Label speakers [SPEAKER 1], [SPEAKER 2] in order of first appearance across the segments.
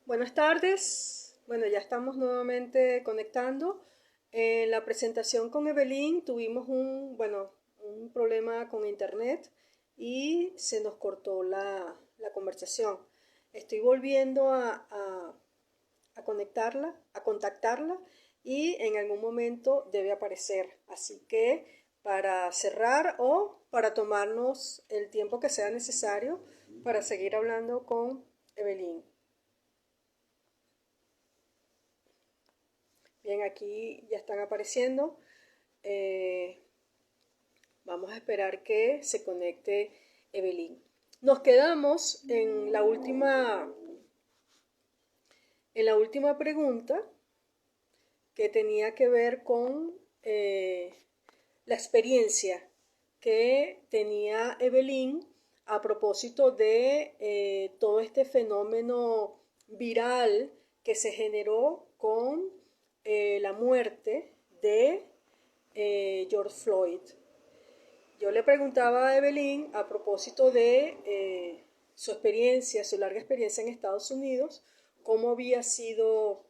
[SPEAKER 1] Buenas tardes. Bueno, ya estamos nuevamente conectando. En la presentación con Evelyn tuvimos un problema con internet y se nos cortó la conversación. Estoy volviendo a conectarla, a contactarla y en algún momento debe aparecer. Así que para cerrar o para tomarnos el tiempo que sea necesario para seguir hablando con Evelyn. Bien, aquí ya están apareciendo. Eh, Vamos a esperar que se conecte Evelyn. Nos quedamos en la última pregunta que tenía que ver con la experiencia que tenía Evelyn a propósito de todo este fenómeno viral que se generó con la muerte de George Floyd. Yo le preguntaba a Evelyn a propósito de su experiencia, su larga experiencia en Estados Unidos, cómo había sido,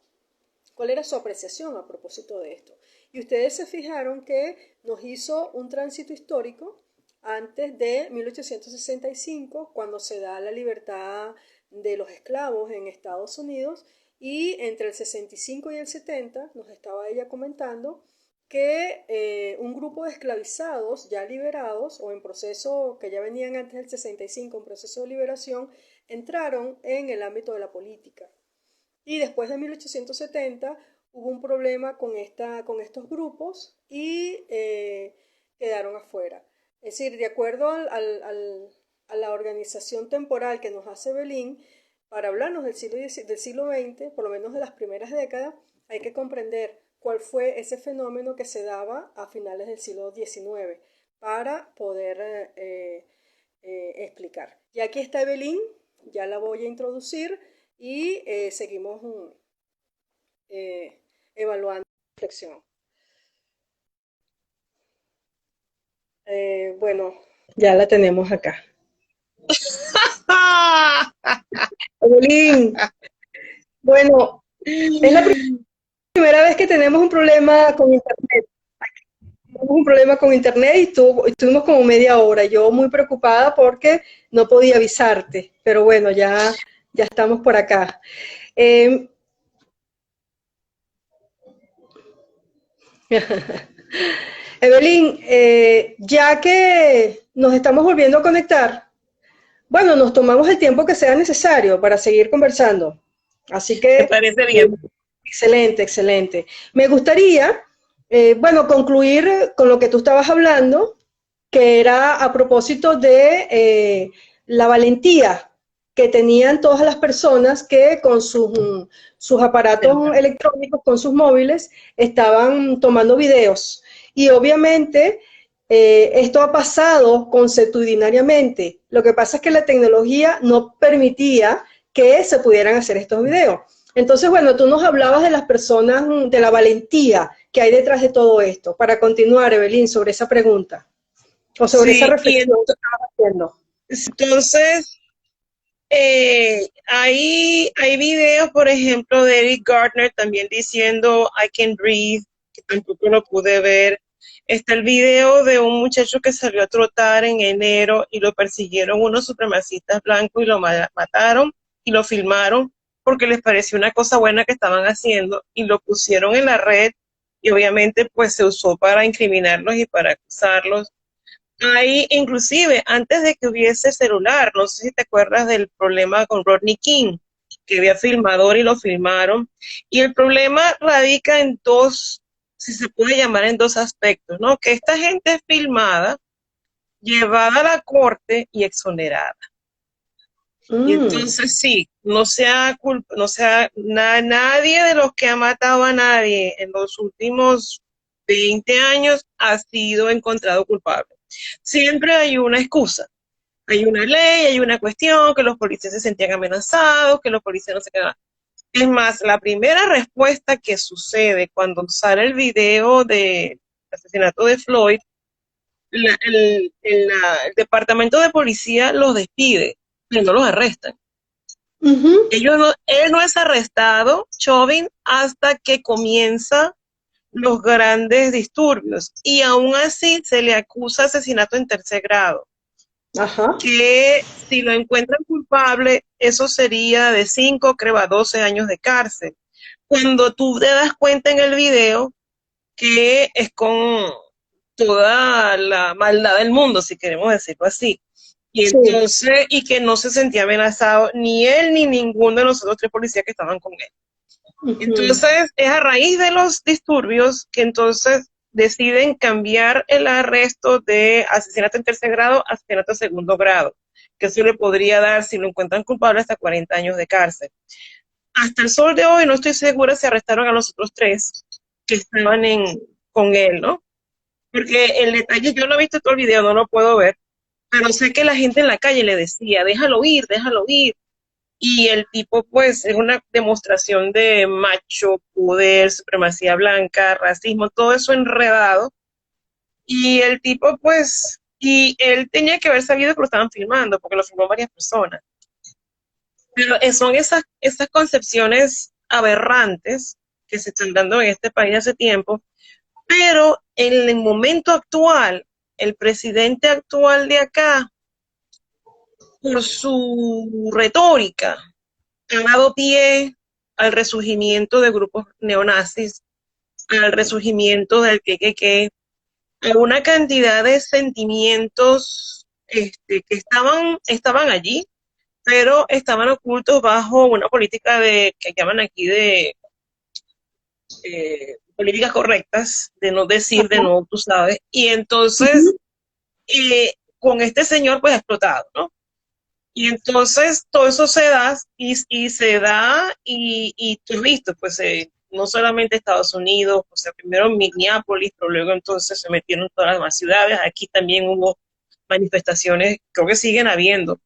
[SPEAKER 1] cuál era su apreciación a propósito de esto. Y ustedes se fijaron que nos hizo un tránsito histórico antes de 1865, cuando se da la libertad de los esclavos en Estados Unidos, y entre el 65 y el 70 nos estaba ella comentando que un grupo de esclavizados ya liberados o en proceso, que ya venían antes del 65 en proceso de liberación, entraron en el ámbito de la política. Y después de 1870 hubo un problema con estos grupos y quedaron afuera. Es decir, de acuerdo a la organización temporal que nos hace Belín, para hablarnos del siglo XX, por lo menos de las primeras décadas, hay que comprender cuál fue ese fenómeno que se daba a finales del siglo XIX para poder explicar. Y aquí está Evelyn, ya la voy a introducir y seguimos evaluando la reflexión. Bueno, ya la tenemos acá. Evelyn, bueno, es la primera vez que tenemos un problema con internet. Tuvimos un problema con internet y estuvimos como media hora. Yo muy preocupada porque no podía avisarte, pero bueno, ya estamos por acá. Eh, Evelyn, ya que nos estamos volviendo a conectar, bueno, nos tomamos el tiempo que sea necesario para seguir conversando. Así
[SPEAKER 2] Me
[SPEAKER 1] que,
[SPEAKER 2] parece bien.
[SPEAKER 1] excelente, excelente. Me gustaría, bueno, concluir con lo que tú estabas hablando, que era a propósito de la valentía que tenían todas las personas que con sus aparatos electrónicos, con sus móviles, estaban tomando videos. Y obviamente esto ha pasado consuetudinariamente. Lo que pasa es que la tecnología no permitía que se pudieran hacer estos videos. Entonces, bueno, tú nos hablabas de las personas, de la valentía que hay detrás de todo esto. Para continuar, Evelyn, sobre esa pregunta o sobre esa
[SPEAKER 2] Sí, y
[SPEAKER 1] reflexión que estabas haciendo.
[SPEAKER 2] entonces hay videos, por ejemplo, de Eric Gardner también diciendo I can breathe, que tampoco lo pude ver. Está el video de un muchacho que salió a trotar en enero y lo persiguieron unos supremacistas blancos y lo mataron y lo filmaron porque les pareció una cosa buena que estaban haciendo y lo pusieron en la red y obviamente pues se usó para incriminarlos y para acusarlos. Ahí, inclusive, antes de que hubiese celular, no sé si te acuerdas del problema con Rodney King, que había filmador y lo filmaron. Y el problema radica en dos, si se puede llamar en dos aspectos, ¿no? Que esta gente es filmada, llevada a la corte y exonerada. Y
[SPEAKER 1] Mm,
[SPEAKER 2] entonces sí, nadie de los que ha matado a nadie en los últimos 20 años ha sido encontrado culpable. Siempre hay una excusa, hay una ley, hay una cuestión, que los policías se sentían amenazados, que los policías no se quedaban. Es más, la primera respuesta que sucede cuando sale el video del asesinato de Floyd, el departamento de policía los despide, pero no los arrestan.
[SPEAKER 1] Ujú.
[SPEAKER 2] Él no es arrestado, Chauvin, hasta que comienza los grandes disturbios y aún así se le acusa de asesinato en tercer grado,
[SPEAKER 1] Ajá.
[SPEAKER 2] que si lo encuentran culpable, eso sería de 5, creo, a 12 años de cárcel. Cuando tú te das cuenta en el video que es con toda la maldad del mundo, si queremos decirlo así. Y
[SPEAKER 1] Sí.
[SPEAKER 2] entonces, y que no se sentía amenazado ni él ni ninguno de los otros tres policías que estaban con él.
[SPEAKER 1] Ujú.
[SPEAKER 2] Entonces, es a raíz de los disturbios que entonces deciden cambiar el arresto de asesinato en tercer grado a asesinato en segundo grado, que eso le podría dar, si lo encuentran culpable, hasta 40 años de cárcel. Hasta el sol de hoy no estoy segura si arrestaron a los otros tres que estaban con él, ¿no? Porque el detalle, yo no he visto todo el video, no lo puedo ver, pero sé que la gente en la calle le decía, déjalo ir, déjalo ir. Y el tipo, pues, es una demostración de macho, poder, supremacía blanca, racismo, todo eso enredado. Y el tipo, pues, y él tenía que haber sabido que lo estaban filmando, porque lo filmó varias personas. Pero son esas concepciones aberrantes que se están dando en este país hace tiempo, pero en el momento actual, el presidente actual de acá, por su retórica, ha dado pie al resurgimiento de grupos neonazis, al resurgimiento del a una cantidad de sentimientos que estaban allí, pero estaban ocultos bajo una política que llaman aquí de políticas correctas, de no decir, de
[SPEAKER 1] Ajá.
[SPEAKER 2] no, tú sabes, y entonces
[SPEAKER 1] Ujú.
[SPEAKER 2] con este señor pues ha explotado, ¿no? Y entonces todo eso se da y se da y tú has visto, pues no solamente Estados Unidos, o sea, primero Minneapolis, pero luego entonces se metieron todas las demás ciudades. Aquí también hubo manifestaciones, creo que siguen habiendo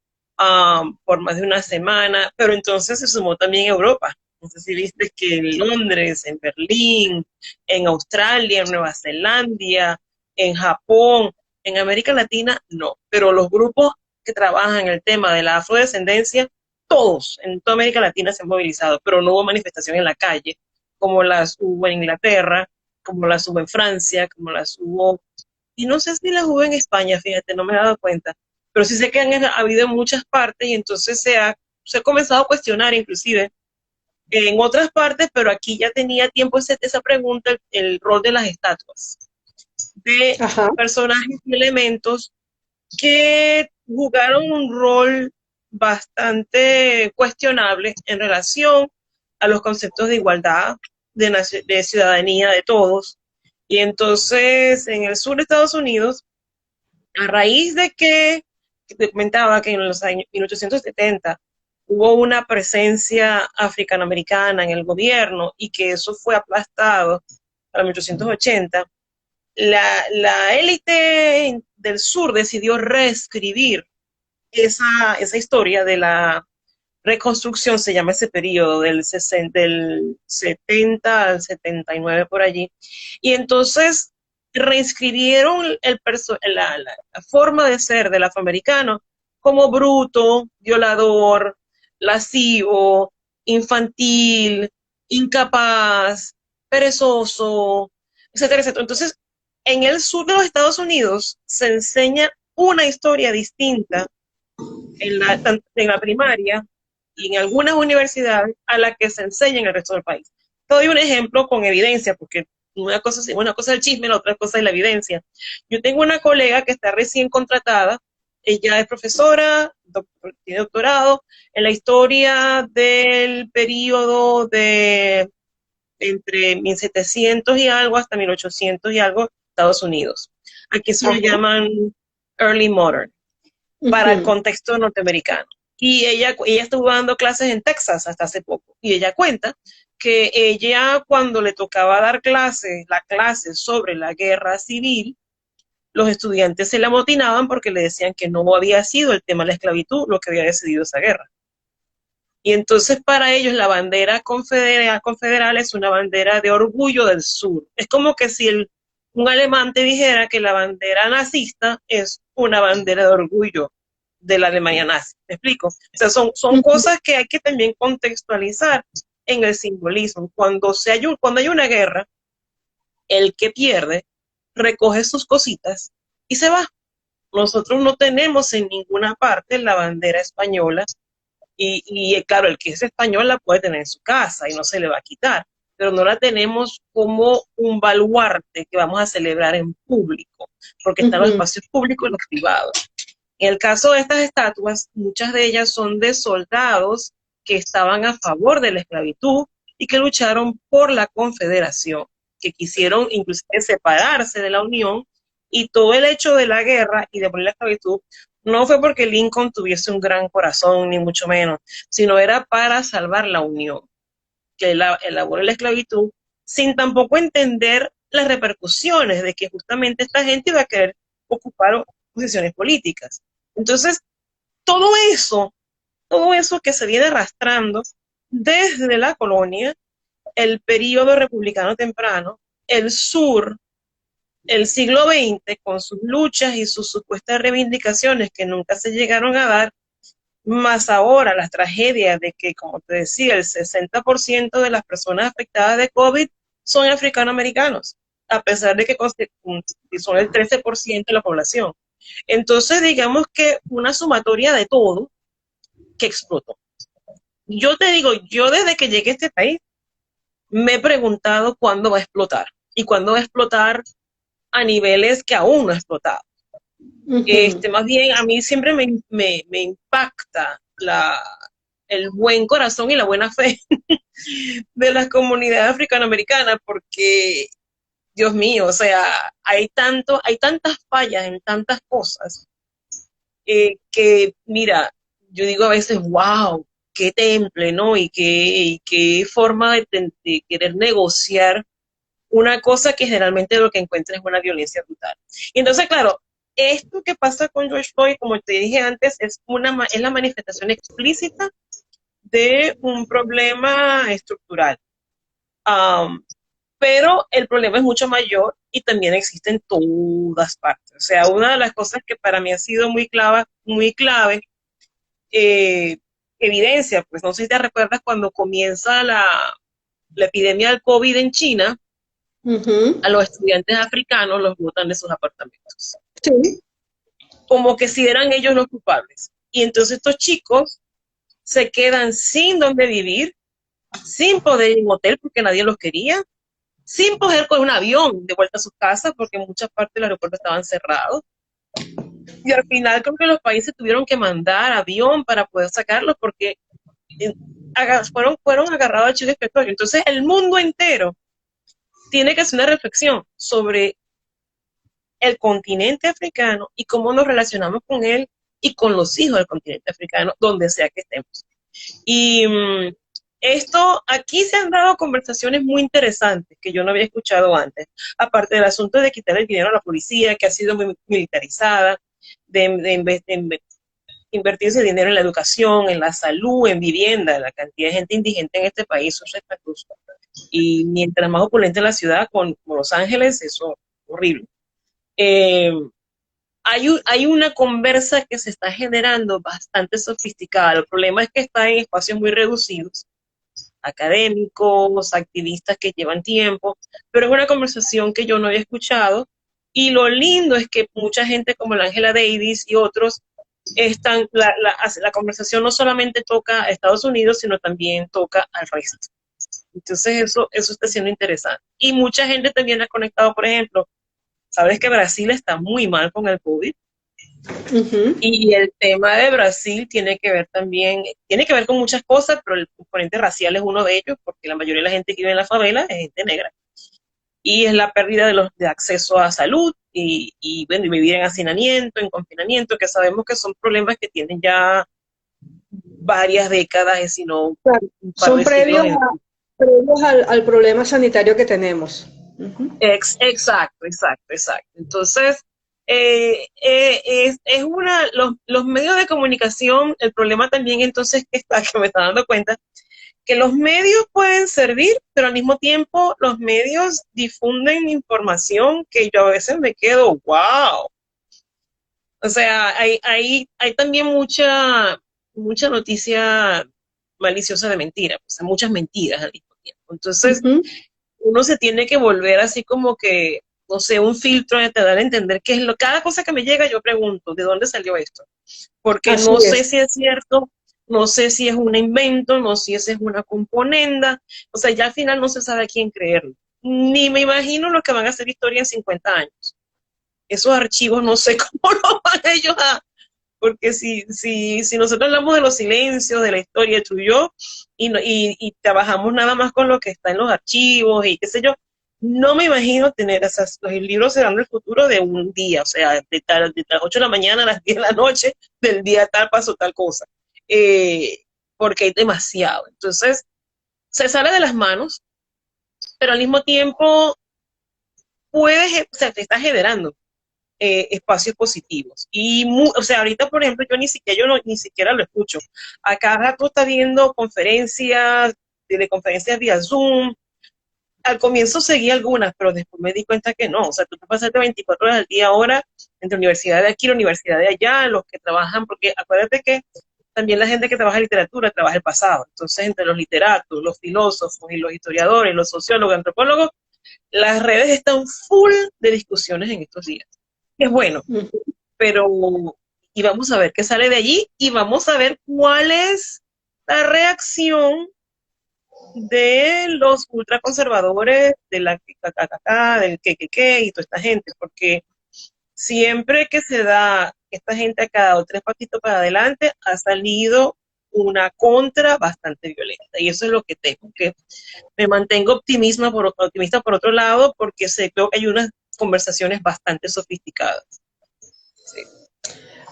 [SPEAKER 2] por más de una semana, pero entonces se sumó también Europa. No sé si viste que en Londres, en Berlín, en Australia, en Nueva Zelanda, en Japón, en América Latina, no, pero los grupos que trabajan el tema de la afrodescendencia, todos en toda América Latina se han movilizado, pero no hubo manifestación en la calle, como las hubo en Inglaterra, como las hubo en Francia, como las hubo, y no sé si las hubo en España, fíjate, no me he dado cuenta, pero sí sé que han habido en muchas partes y entonces se ha comenzado a cuestionar inclusive en otras partes, pero aquí ya tenía tiempo esa pregunta, el rol de las estatuas, de
[SPEAKER 1] Ajá.
[SPEAKER 2] personajes y elementos que jugaron un rol bastante cuestionable en relación a los conceptos de igualdad, de ciudadanía de todos. Y entonces en el sur de Estados Unidos, a raíz de que te comentaba que en los años 1870 hubo una presencia africanoamericana en el gobierno y que eso fue aplastado para 1880, la élite del sur decidió reescribir esa historia de la reconstrucción, se llama ese periodo del 70 al 79 por allí, y entonces reescribieron la forma de ser del afroamericano como bruto, violador, lascivo, infantil, incapaz, perezoso, etcétera, etcétera. Entonces, en el sur de los Estados Unidos se enseña una historia distinta en la primaria y en algunas universidades a la que se enseña en el resto del país. Te doy un ejemplo con evidencia, porque una cosa es el chisme, la otra cosa es la evidencia. Yo tengo una colega que está recién contratada, ella es profesora, tiene doctorado en la historia del periodo de entre 1700 y algo hasta 1800 y algo, Estados Unidos. Aquí se lo
[SPEAKER 1] Ajá.
[SPEAKER 2] llaman Early Modern para el
[SPEAKER 1] Ujú.
[SPEAKER 2] contexto norteamericano. Y ella estuvo dando clases en Texas hasta hace poco. Y ella cuenta que ella cuando le tocaba dar la clase sobre la guerra civil, los estudiantes se la amotinaban porque le decían que no había sido el tema de la esclavitud lo que había decidido esa guerra. Y entonces para ellos la bandera confederal es una bandera de orgullo del sur. Es como que si un alemán te dijera que la bandera nazista es una bandera de orgullo de la Alemania nazi. ¿Me explico? O sea, son cosas que hay que también contextualizar en el simbolismo. Cuando hay una guerra, el que pierde recoge sus cositas y se va. Nosotros no tenemos en ninguna parte la bandera española y claro, el que es español la puede tener en su casa y no se le va a quitar, pero no la tenemos como un baluarte que vamos a celebrar en público, porque están los espacios públicos y los privados. En el caso de estas estatuas, muchas de ellas son de soldados que estaban a favor de la esclavitud y que lucharon por la Confederación, que quisieron inclusive separarse de la Unión, y todo el hecho de la guerra y de abolir la esclavitud no fue porque Lincoln tuviese un gran corazón, ni mucho menos, sino era para salvar la Unión, que él abolió la esclavitud, sin tampoco entender las repercusiones de que justamente esta gente iba a querer ocupar posiciones políticas. Entonces, todo eso que se viene arrastrando desde la colonia, el periodo republicano temprano, el sur, el siglo XX, con sus luchas y sus supuestas reivindicaciones que nunca se llegaron a dar, más ahora las tragedias de que, como te decía, el 60% de las personas afectadas de COVID son africanoamericanos, a pesar de que son el 13% de la población. Entonces, digamos que una sumatoria de todo que explotó. Yo te digo, yo desde que llegué a este país me he preguntado cuándo va a explotar y cuándo va a explotar a niveles que aún no ha explotado. Más bien, a mí siempre me impacta el buen corazón y la buena fe de las comunidades africanoamericanas, porque, Dios mío, o sea, hay tantas fallas en tantas cosas, que, mira, yo digo a veces, wow, qué temple, ¿no? Y qué forma de querer negociar una cosa que generalmente lo que encuentras es una violencia brutal. Y entonces, claro, esto que pasa con George Floyd, como te dije antes, es la manifestación explícita de un problema estructural. Pero el problema es mucho mayor y también existe en todas partes. O sea, una de las cosas que para mí ha sido muy clave, evidencia, pues no sé si te recuerdas cuando comienza la epidemia del COVID en China, a los estudiantes africanos los botan de sus apartamentos.
[SPEAKER 1] Sí.
[SPEAKER 2] Como que si eran ellos los culpables. Y entonces estos chicos se quedan sin dónde vivir, sin poder ir a un hotel porque nadie los quería, sin poder coger un avión de vuelta a sus casas porque en muchas partes del aeropuerto estaban cerrados. Y al final creo que los países tuvieron que mandar avión para poder sacarlos porque fueron agarrados a chile expiatorio. Entonces el mundo entero tiene que hacer una reflexión sobre el continente africano y cómo nos relacionamos con él y con los hijos del continente africano, donde sea que estemos. Y aquí se han dado conversaciones muy interesantes que yo no había escuchado antes, aparte del asunto de quitar el dinero a la policía, que ha sido muy militarizada, de invertirse dinero en la educación, en la salud, en vivienda. La cantidad de gente indigente en este país es respetuosa. Y mientras más opulente la ciudad, como Los Ángeles, eso es horrible. Hay una conversa que se está generando bastante sofisticada. El problema es que está en espacios muy reducidos, académicos, activistas que llevan tiempo, pero es una conversación que yo no había escuchado, y lo lindo es que mucha gente como la Angela Davis y otros la conversación no solamente toca a Estados Unidos, sino también toca al resto. Entonces eso está siendo interesante. Y mucha gente también ha conectado, por ejemplo, sabes que Brasil está muy mal con el COVID. Y el tema de Brasil tiene que ver con muchas cosas, pero el componente racial es uno de ellos, porque la mayoría de la gente que vive en la favela es gente negra. Y es la pérdida de acceso a salud y vivir en hacinamiento, en confinamiento, que sabemos que son problemas que tienen ya varias décadas, sino
[SPEAKER 1] claro,
[SPEAKER 2] un par
[SPEAKER 1] son
[SPEAKER 2] de
[SPEAKER 1] previos,
[SPEAKER 2] siglos.
[SPEAKER 1] previos al problema sanitario que tenemos.
[SPEAKER 2] Exacto. Entonces, los medios de comunicación, el problema también entonces que me está dando cuenta, que los medios pueden servir, pero al mismo tiempo los medios difunden información que yo a veces me quedo, wow. O sea, hay también mucha noticia maliciosa de mentira, o sea, muchas mentiras al mismo tiempo. Entonces,
[SPEAKER 1] Ujú.
[SPEAKER 2] uno se tiene que volver así como que, no sé, un filtro de te dar a entender qué es cada cosa que me llega, yo pregunto, ¿de dónde salió esto? Porque
[SPEAKER 1] Así
[SPEAKER 2] no sé
[SPEAKER 1] es.
[SPEAKER 2] si es cierto, no sé si es un invento, no sé si es una componenda, o sea, ya al final no se sabe a quién creerlo. Ni me imagino lo que van a hacer historia en 50 años. Esos archivos no sé cómo lo van ellos a, porque si nosotros hablamos de los silencios, de la historia, tú y yo, y trabajamos nada más con lo que está en los archivos y qué sé yo, no me imagino tener los libros serán del futuro de un día, o sea, de las 8 de la mañana a las 10 de la noche, del día tal pasó tal cosa, eh, porque hay demasiado. Entonces, se sale de las manos, pero al mismo tiempo puedes, o sea, te está generando espacios positivos. Y, o sea, ahorita, por ejemplo, ni siquiera lo escucho. A cada rato está viendo conferencias, teleconferencias vía Zoom. Al comienzo seguí algunas, pero después me di cuenta que no. O sea, tú te pasaste 24 horas al día ahora entre la universidad de aquí y la universidad de allá, los que trabajan, porque acuérdate que también la gente que trabaja en literatura trabaja el pasado. Entonces, entre los literatos, los filósofos y los historiadores, los sociólogos, antropólogos, las redes están full de discusiones en estos días. Es bueno,
[SPEAKER 1] Ujú.
[SPEAKER 2] pero y vamos a ver qué sale de allí y vamos a ver cuál es la reacción de los ultraconservadores, de la KKK, del que y toda esta gente, porque siempre que se da esta gente ha dado tres pasitos para adelante, ha salido una contra bastante violenta. Y eso es lo que tengo, que me mantengo optimista por otro lado, porque creo que hay unas conversaciones bastante sofisticadas. Sí.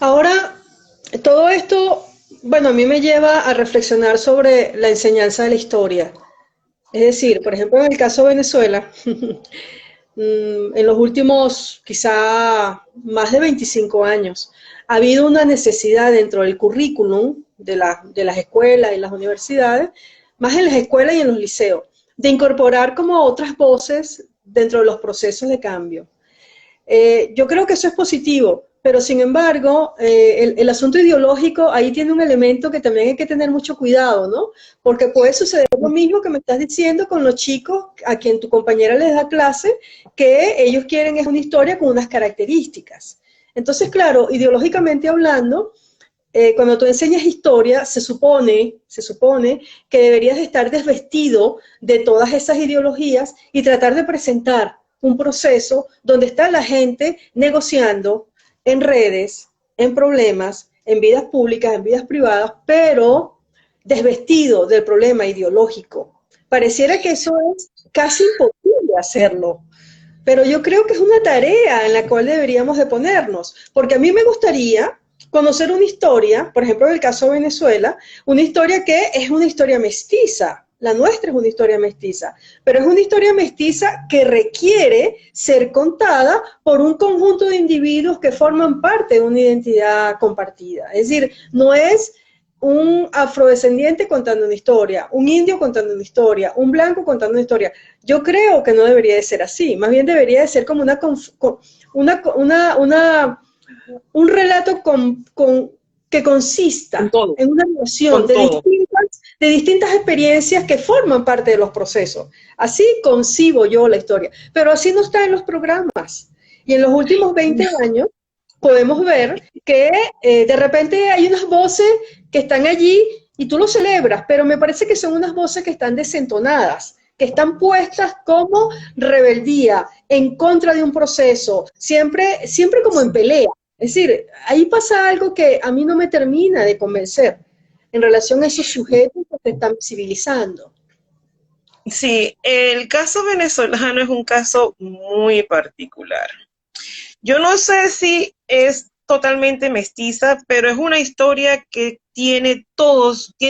[SPEAKER 1] Ahora, todo esto, bueno, a mí me lleva a reflexionar sobre la enseñanza de la historia. Es decir, por ejemplo, en el caso de Venezuela, en los últimos quizá más de 25 años, ha habido una necesidad dentro del currículum de las escuelas y las universidades, más en las escuelas y en los liceos, de incorporar como otras voces dentro de los procesos de cambio. Yo creo que eso es positivo, pero sin embargo, el asunto ideológico ahí tiene un elemento que también hay que tener mucho cuidado, ¿no? Porque puede suceder lo mismo que me estás diciendo con los chicos a quien tu compañera les da clase, que ellos quieren es una historia con unas características. Entonces, claro, ideológicamente hablando, cuando tú enseñas historia, se supone que deberías estar desvestido de todas esas ideologías y tratar de presentar un proceso donde está la gente negociando en redes, en problemas, en vidas públicas, en vidas privadas, pero desvestido del problema ideológico. Pareciera que eso es casi imposible hacerlo, pero yo creo que es una tarea en la cual deberíamos de ponernos, porque a mí me gustaría conocer una historia, por ejemplo, en el caso de Venezuela, una historia que es una historia mestiza. La nuestra es una historia mestiza, pero es una historia mestiza que requiere ser contada por un conjunto de individuos que forman parte de una identidad compartida. Es decir, no es un afrodescendiente contando una historia, un indio contando una historia, un blanco contando una historia. Yo creo que no debería de ser así, más bien debería de ser como una un relato que
[SPEAKER 2] Con
[SPEAKER 1] consista
[SPEAKER 2] todo,
[SPEAKER 1] en una relación
[SPEAKER 2] con todo.
[SPEAKER 1] de distintas experiencias que forman parte de los procesos. Así concibo yo la historia, pero así no está en los programas. Y en los últimos 20 años podemos ver que de repente hay unas voces que están allí y tú lo celebras, pero me parece que son unas voces que están desentonadas, que están puestas como rebeldía en contra de un proceso, siempre como en pelea. Es decir, ahí pasa algo que a mí no me termina de convencer en relación a esos sujetos que se están civilizando.
[SPEAKER 2] Sí, el caso venezolano es un caso muy particular. Yo no sé si es totalmente mestiza, pero es una historia que tiene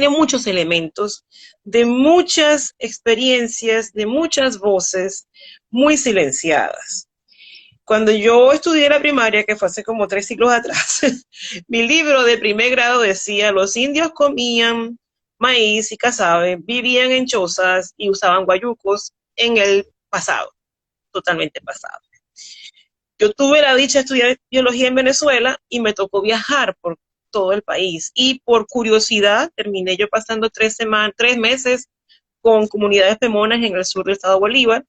[SPEAKER 2] muchos elementos, de muchas experiencias, de muchas voces muy silenciadas. Cuando yo estudié la primaria, que fue hace como 3 siglos atrás, mi libro de primer grado decía, los indios comían maíz y casabe, vivían en chozas y usaban guayucos en el pasado, totalmente pasado. Yo tuve la dicha de estudiar biología en Venezuela y me tocó viajar por todo el país. Y por curiosidad terminé yo pasando 3 meses con comunidades pemonas en el sur del estado Bolívar.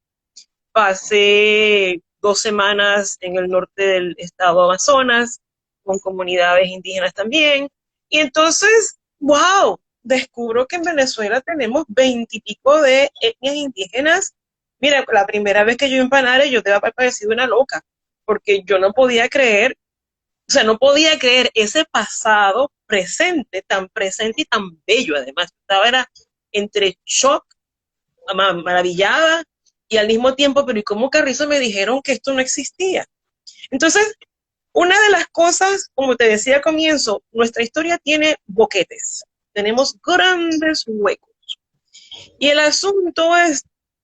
[SPEAKER 2] Pasé 2 semanas en el norte del estado Amazonas, con comunidades indígenas también. Y entonces, wow, descubro que en Venezuela tenemos 20 y pico de etnias indígenas. Mira, la primera vez que yo empanara, yo te había parecido una loca, porque yo no podía creer, o sea, no podía creer ese pasado presente y tan bello además. Estaba era entre shock, maravillada, y al mismo tiempo, pero ¿y cómo Carrizo me dijeron que esto no existía? Entonces, una de las cosas, como te decía al comienzo, nuestra historia tiene boquetes, tenemos grandes huecos. Y el asunto es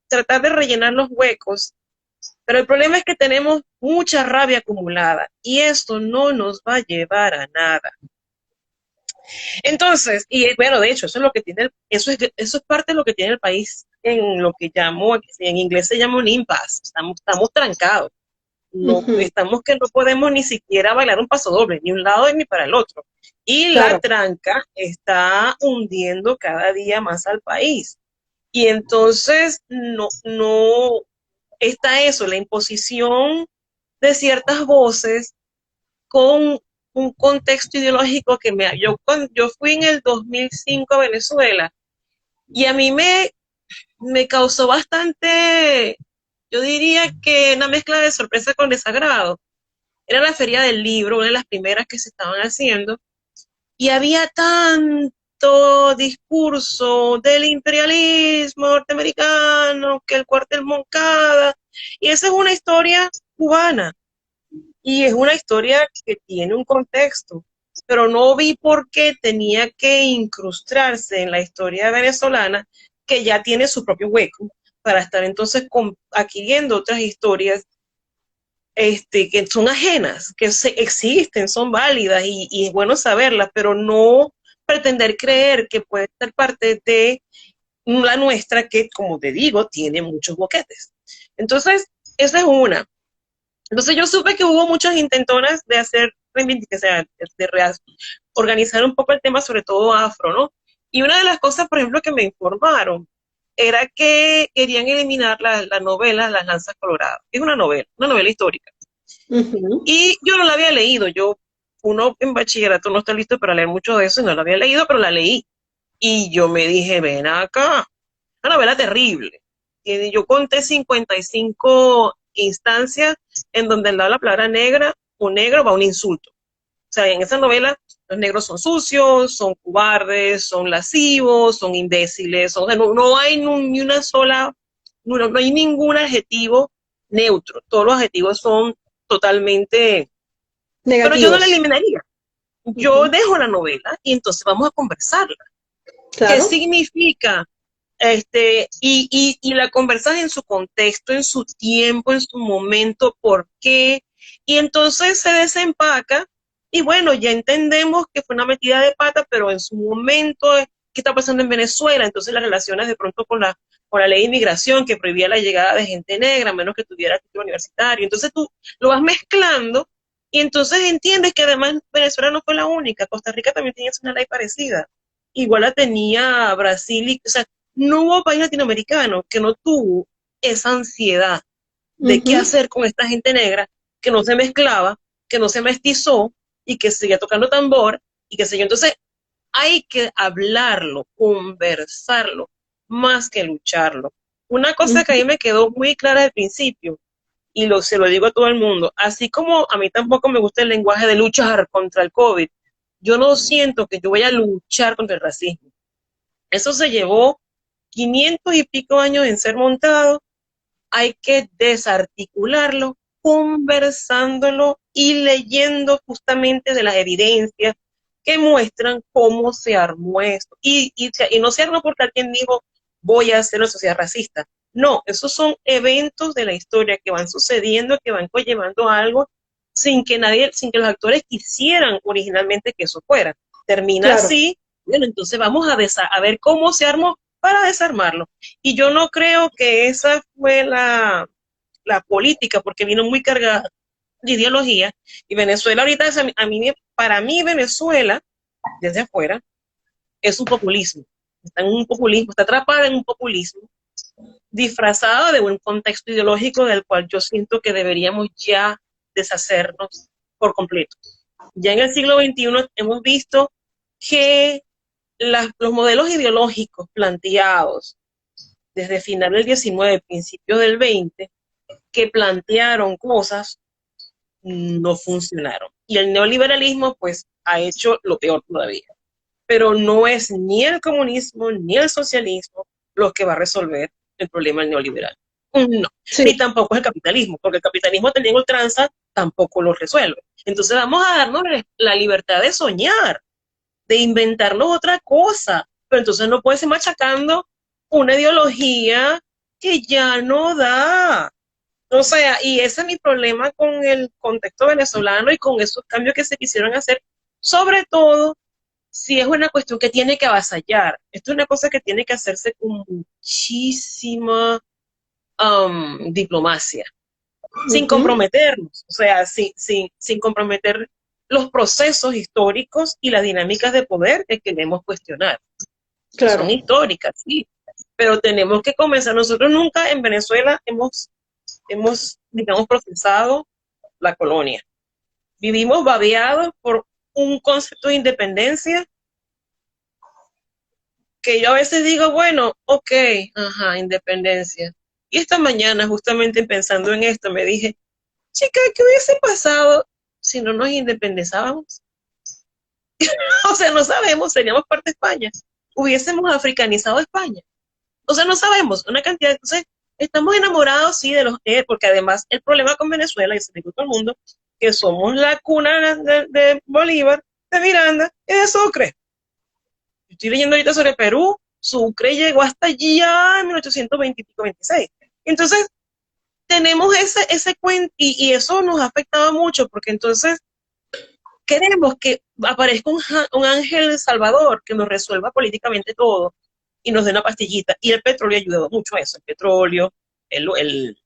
[SPEAKER 2] tratar de rellenar los huecos, pero el problema es que tenemos mucha rabia acumulada y esto no nos va a llevar a nada. Entonces, y bueno, de hecho, eso es lo que tiene, eso es parte de lo que tiene el país en lo que llamo, en inglés se llama un impasse, estamos trancados. No,
[SPEAKER 1] Ujú.
[SPEAKER 2] estamos que no podemos ni siquiera bailar un paso doble, ni un lado ni para el otro. Y la
[SPEAKER 1] Claro,
[SPEAKER 2] tranca está hundiendo cada día más al país. Y entonces no está eso, la imposición de ciertas voces con un contexto ideológico que yo fui en el 2005 a Venezuela y a mí me causó bastante, yo diría que una mezcla de sorpresa con desagrado. Era la Feria del Libro, una de las primeras que se estaban haciendo, y había tanto discurso del imperialismo norteamericano, que el cuartel Moncada, y esa es una historia cubana, y es una historia que tiene un contexto, pero no vi por qué tenía que incrustarse en la historia venezolana, que ya tiene su propio hueco, para estar entonces adquiriendo otras historias que son ajenas, que existen, son válidas y es bueno saberlas, pero no pretender creer que puede ser parte de la nuestra, que como te digo, tiene muchos boquetes. Entonces, esa es una. Entonces yo supe que hubo muchas intentonas de hacer reivindicación, de organizar un poco el tema, sobre todo afro, ¿no? Y una de las cosas, por ejemplo, que me informaron era que querían eliminar la novela Las Lanzas Coloradas. Es una novela histórica.
[SPEAKER 1] ujú.
[SPEAKER 2] Y yo no la había leído, uno en bachillerato no está listo para leer mucho de eso, y no la había leído, pero la leí. Y yo me dije, ven acá, una novela terrible. Y yo conté 55 instancias en donde al lado de la palabra negra, un negro va un insulto. O sea, en esa novela los negros son sucios, son cobardes, son lascivos, son imbéciles, no hay ni una sola, no hay ningún adjetivo neutro. Todos los adjetivos son totalmente, pero yo no la
[SPEAKER 1] Negativos.
[SPEAKER 2] eliminaría. Yo
[SPEAKER 1] Ujú.
[SPEAKER 2] dejo la novela y entonces vamos a conversarla. ¿Qué
[SPEAKER 1] Claro.
[SPEAKER 2] significa? Y la conversas en su contexto, en su tiempo, en su momento, por qué, y entonces se desempaca, y bueno, ya entendemos que fue una metida de pata, pero en su momento, ¿qué está pasando en Venezuela? Entonces las relaciones de pronto con la ley de inmigración que prohibía la llegada de gente negra, a menos que tuviera título universitario. Entonces tú lo vas mezclando, y entonces entiendes que además Venezuela no fue la única, Costa Rica también tenía una ley parecida, igual la tenía Brasil, o sea, no hubo país latinoamericano que no tuvo esa ansiedad de qué
[SPEAKER 1] Ujú.
[SPEAKER 2] hacer con esta gente negra, que no se mezclaba, que no se mestizó y que seguía tocando tambor y qué sé yo. Entonces, hay que hablarlo, conversarlo, más que lucharlo. Una cosa que a mí
[SPEAKER 1] Ujú.
[SPEAKER 2] me quedó muy clara al principio, y se lo digo a todo el mundo, así como a mí tampoco me gusta el lenguaje de luchar contra el COVID, yo no siento que yo voy a luchar contra el racismo. Eso se llevó 500 y pico años en ser montado, hay que desarticularlo, conversándolo y leyendo justamente de las evidencias que muestran cómo se armó esto. Y no se armó porque alguien dijo, voy a hacer una sociedad racista. No, esos son eventos de la historia que van sucediendo, que van conllevando a algo sin que los actores quisieran originalmente que eso fuera. Termina
[SPEAKER 1] Claro.
[SPEAKER 2] así, bueno, entonces vamos a ver cómo se armó para desarmarlo. Y yo no creo que esa fue la política, porque vino muy cargada. de ideología, y Venezuela ahorita, para mí Venezuela, desde afuera, es un populismo. Está en un populismo, está atrapada en un populismo disfrazado de un contexto ideológico del cual yo siento que deberíamos ya deshacernos por completo. Ya en el siglo XXI hemos visto que los modelos ideológicos planteados desde final del XIX, principio del XX, que plantearon cosas, no funcionaron. Y el neoliberalismo, pues, ha hecho lo peor todavía. Pero no es ni el comunismo ni el socialismo lo que va a resolver el problema del neoliberal. No.
[SPEAKER 1] Sí.
[SPEAKER 2] Ni tampoco es el capitalismo, porque el capitalismo también ultranza tampoco lo resuelve. Entonces vamos a darnos la libertad de soñar, de inventarnos otra cosa, pero entonces no puede ser machacando una ideología que ya no da. O sea, y ese es mi problema con el contexto venezolano y con esos cambios que se quisieron hacer, sobre todo si es una cuestión que tiene que avasallar. Esto es una cosa que tiene que hacerse con muchísima diplomacia, sin comprometernos, o sea, sin comprometer los procesos históricos y las dinámicas de poder que queremos cuestionar.
[SPEAKER 1] Claro.
[SPEAKER 2] Son históricas, sí, pero tenemos que comenzar. Nosotros nunca en Venezuela hemos, digamos, procesado la colonia. Vivimos babeados por un concepto de independencia que yo a veces digo, bueno, ok, ajá, independencia. Y esta mañana, justamente pensando en esto, me dije, chica, ¿qué hubiese pasado si no nos independizábamos? O sea, no sabemos, seríamos parte de España. Hubiésemos africanizado España. O sea, no sabemos, una cantidad. Entonces, estamos enamorados, sí, de los... porque además el problema con Venezuela, y se dice todo el mundo, que somos la cuna de Bolívar, de Miranda y de Sucre. Estoy leyendo ahorita sobre Perú, Sucre llegó hasta allá en 1826. Entonces, tenemos ese cuento, y eso nos ha afectado mucho, porque entonces queremos que aparezca un ángel salvador que nos resuelva políticamente todo y nos dé una pastillita. Y el petróleo ha ayudado mucho a eso. El petróleo, el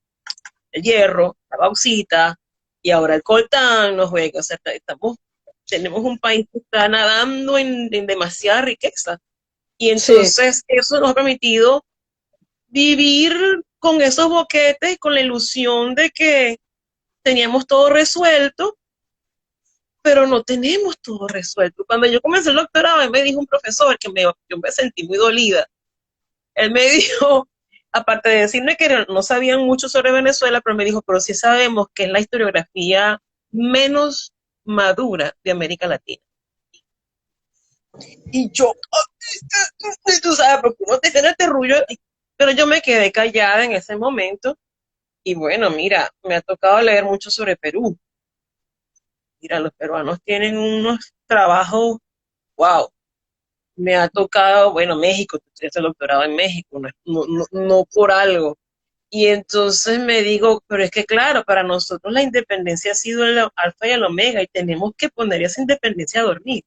[SPEAKER 2] hierro, la bauxita, y ahora el coltán nos juega. O sea, tenemos un país que está nadando en demasiada riqueza. Y entonces sí, eso nos ha permitido vivir con esos boquetes, con la ilusión de que teníamos todo resuelto, pero no tenemos todo resuelto. Cuando yo comencé el doctorado, me dijo un profesor que yo me sentí muy dolida. Él me dijo, aparte de decirme que no sabían mucho sobre Venezuela, pero me dijo, pero sí sabemos que es la historiografía menos madura de América Latina. Y yo, tú sabes, porque uno te tiene este rullo, pero yo me quedé callada en ese momento. Y bueno, mira, me ha tocado leer mucho sobre Perú. Mira, los peruanos tienen unos trabajos, wow. Me ha tocado, bueno, México, estudié el doctorado en México, no por algo. Y entonces me digo, pero es que claro, para nosotros la independencia ha sido el alfa y el omega y tenemos que poner esa independencia a dormir.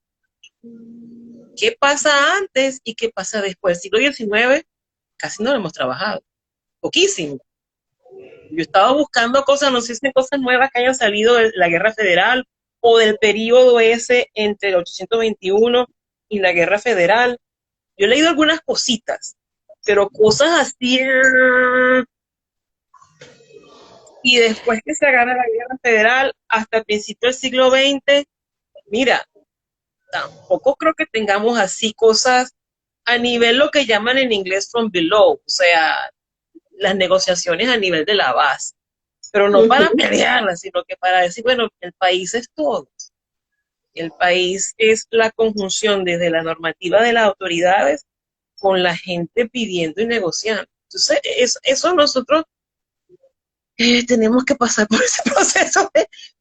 [SPEAKER 2] ¿Qué pasa antes y qué pasa después? El siglo XIX casi no lo hemos trabajado, poquísimo. Yo estaba buscando cosas, no sé si hay cosas nuevas que hayan salido de la Guerra Federal o del periodo ese entre el 821 y la Guerra Federal. Yo he leído algunas cositas, pero cosas así. Y después que se gana la Guerra Federal, hasta el principio del siglo XX, mira, tampoco creo que tengamos así cosas a nivel lo que llaman en inglés from below, o sea, las negociaciones a nivel de la base, pero no para pelearlas, sino que para decir, bueno, el país es todo. El país es la conjunción desde la normativa de las autoridades con la gente pidiendo y negociando. Entonces, eso nosotros tenemos que pasar por ese proceso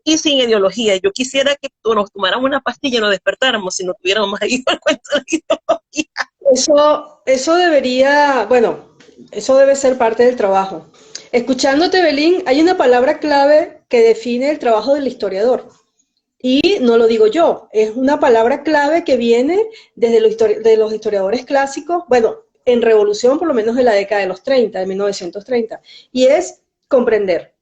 [SPEAKER 2] y sin ideología. Yo quisiera que nos tomáramos una pastilla y nos despertáramos si no tuviéramos ahí el cuento de la ideología.
[SPEAKER 1] Eso debería, bueno, eso debe ser parte del trabajo. Escuchándote, Belín, hay una palabra clave que define el trabajo del historiador. Y no lo digo yo, es una palabra clave que viene desde de los historiadores clásicos, bueno, en revolución por lo menos de la década de los 30, de 1930, y es comprender.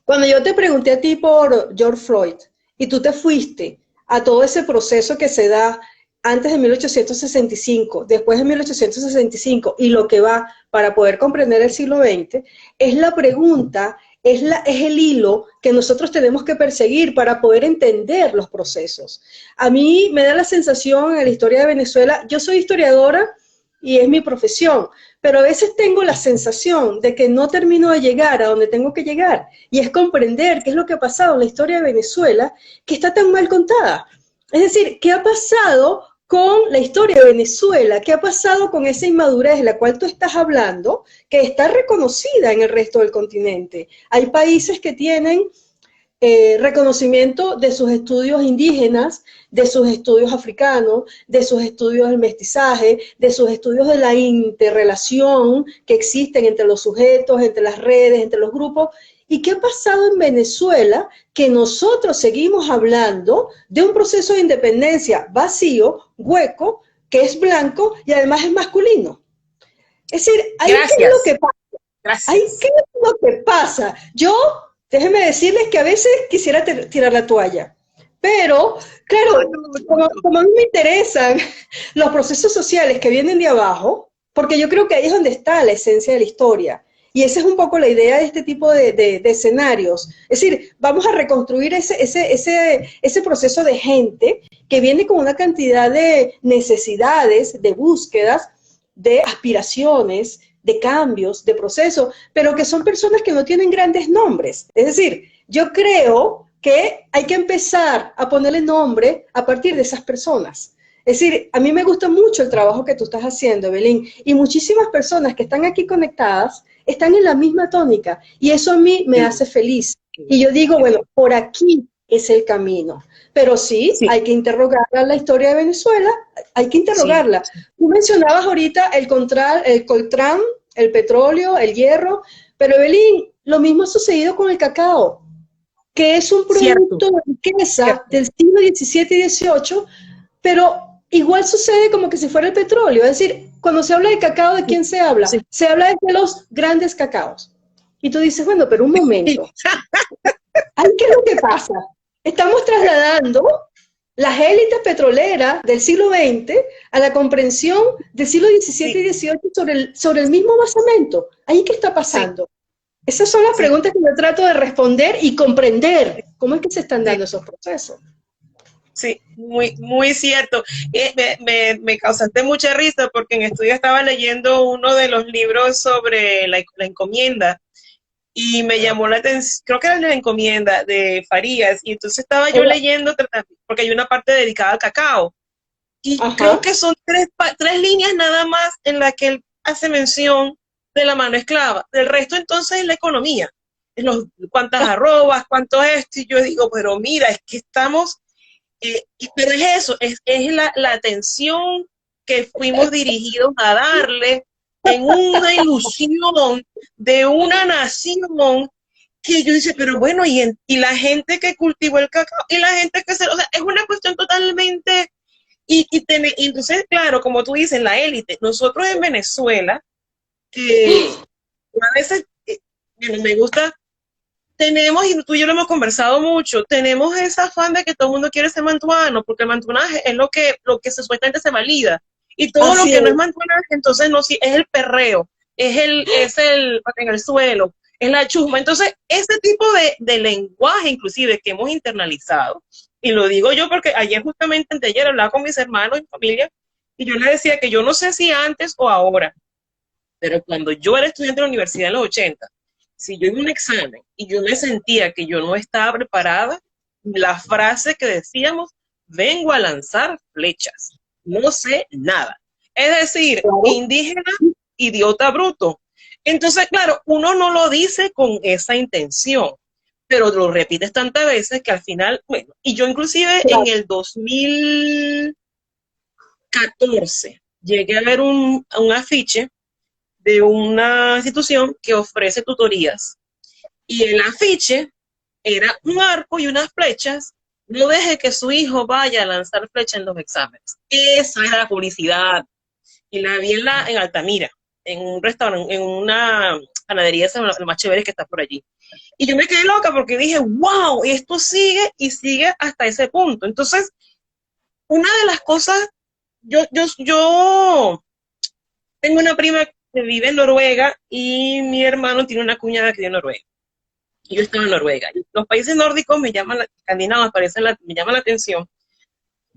[SPEAKER 1] Cuando yo te pregunté a ti por George Floyd y tú te fuiste a todo ese proceso que se da antes de 1865, después de 1865 y lo que va para poder comprender el siglo XX, es la pregunta, es el hilo que nosotros tenemos que perseguir para poder entender los procesos. A mí me da la sensación en la historia de Venezuela, yo soy historiadora y es mi profesión, pero a veces tengo la sensación de que no termino de llegar a donde tengo que llegar, y es comprender qué es lo que ha pasado en la historia de Venezuela, que está tan mal contada. Es decir, ¿qué ha pasado con la historia de Venezuela? ¿Qué ha pasado con esa inmadurez de la cual tú estás hablando, que está reconocida en el resto del continente? Hay países que tienen reconocimiento de sus estudios indígenas, de sus estudios africanos, de sus estudios del mestizaje, de sus estudios de la interrelación que existen entre los sujetos, entre las redes, entre los grupos. ¿Y qué ha pasado en Venezuela? Que nosotros seguimos hablando de un proceso de independencia vacío, hueco, que es blanco y además es masculino. Es decir, ¿ahí qué es lo que pasa? ¿Ahí qué es lo que pasa? Yo, déjenme decirles que a veces quisiera tirar la toalla, pero, claro, como a mí me interesan los procesos sociales que vienen de abajo, porque yo creo que ahí es donde está la esencia de la historia. Y esa es un poco la idea de este tipo de escenarios. Es decir, vamos a reconstruir ese proceso de gente que viene con una cantidad de necesidades, de búsquedas, de aspiraciones, de cambios, de procesos, pero que son personas que no tienen grandes nombres. Es decir, yo creo que hay que empezar a ponerle nombre a partir de esas personas. Es decir, a mí me gusta mucho el trabajo que tú estás haciendo, Evelyn, y muchísimas personas que están aquí conectadas están en la misma tónica, y eso a mí me hace feliz. Y yo digo, bueno, por aquí es el camino. Pero sí, hay que interrogar a la historia de Venezuela, hay que interrogarla. Sí. Tú mencionabas ahorita el coltrán, el petróleo, el hierro, pero Evelyn, lo mismo ha sucedido con el cacao, que es un producto de riqueza del siglo XVII y XVIII, pero igual sucede como que si fuera el petróleo. Es decir, cuando se habla de cacao, ¿de quién se habla? Sí. Se habla de los grandes cacaos. Y tú dices, bueno, pero un momento. ¿Qué es lo que pasa? Estamos trasladando las élites petroleras del siglo XX a la comprensión del siglo XVII y XVIII sobre el mismo basamento. ¿Ahí qué está pasando? Sí. Esas son las preguntas que yo trato de responder y comprender cómo es que se están dando esos procesos.
[SPEAKER 2] Sí, muy cierto. Me causaste mucha risa porque en estudio estaba leyendo uno de los libros sobre la encomienda y me llamó la atención, creo que era la encomienda de Farías, y entonces estaba yo leyendo, porque hay una parte dedicada al cacao, y creo que son tres líneas nada más en las que él hace mención de la mano esclava. Del resto entonces es la economía, cuántas arrobas, cuánto esto, y yo digo, pero mira, es que estamos... pero es eso, es la atención que fuimos dirigidos a darle en una ilusión de una nación que yo dice, pero bueno, y la gente que cultivó el cacao, y la gente que o sea, es una cuestión totalmente, y entonces, claro, como tú dices, la élite, nosotros en Venezuela, a veces, me gusta, tenemos, y tú y yo lo hemos conversado mucho, tenemos esa afán de que todo el mundo quiere ser mantuano, porque el mantuanaje es lo que supuestamente se valida. Y todo lo que no es mantuanaje, entonces no, sí, es el perreo, es el en el suelo, es la chusma. Entonces, ese tipo de lenguaje, inclusive, que hemos internalizado, y lo digo yo porque ayer, justamente anteayer, hablaba con mis hermanos y familia, y yo les decía que yo no sé si antes o ahora, pero cuando yo era estudiante de la universidad en los 80, si yo iba a un examen y yo me sentía que yo no estaba preparada, la frase que decíamos, vengo a lanzar flechas, no sé nada. Es decir, indígena, idiota bruto. Entonces, claro, uno no lo dice con esa intención, pero lo repites tantas veces que al final, bueno, y yo inclusive en el 2014 llegué a ver un afiche de una institución que ofrece tutorías. Y el afiche era un arco y unas flechas. No deje que su hijo vaya a lanzar flechas en los exámenes. Esa era la publicidad. Y la vi en Altamira, en un restaurante, en una panadería esa, la más chévere que está por allí. Y yo me quedé loca porque dije, wow, esto sigue y sigue hasta ese punto. Entonces, una de las cosas, yo tengo una prima que vive en Noruega y mi hermano tiene una cuñada que vive en Noruega. Y yo estaba en Noruega. Los países nórdicos me llaman, escandinavos me llaman la atención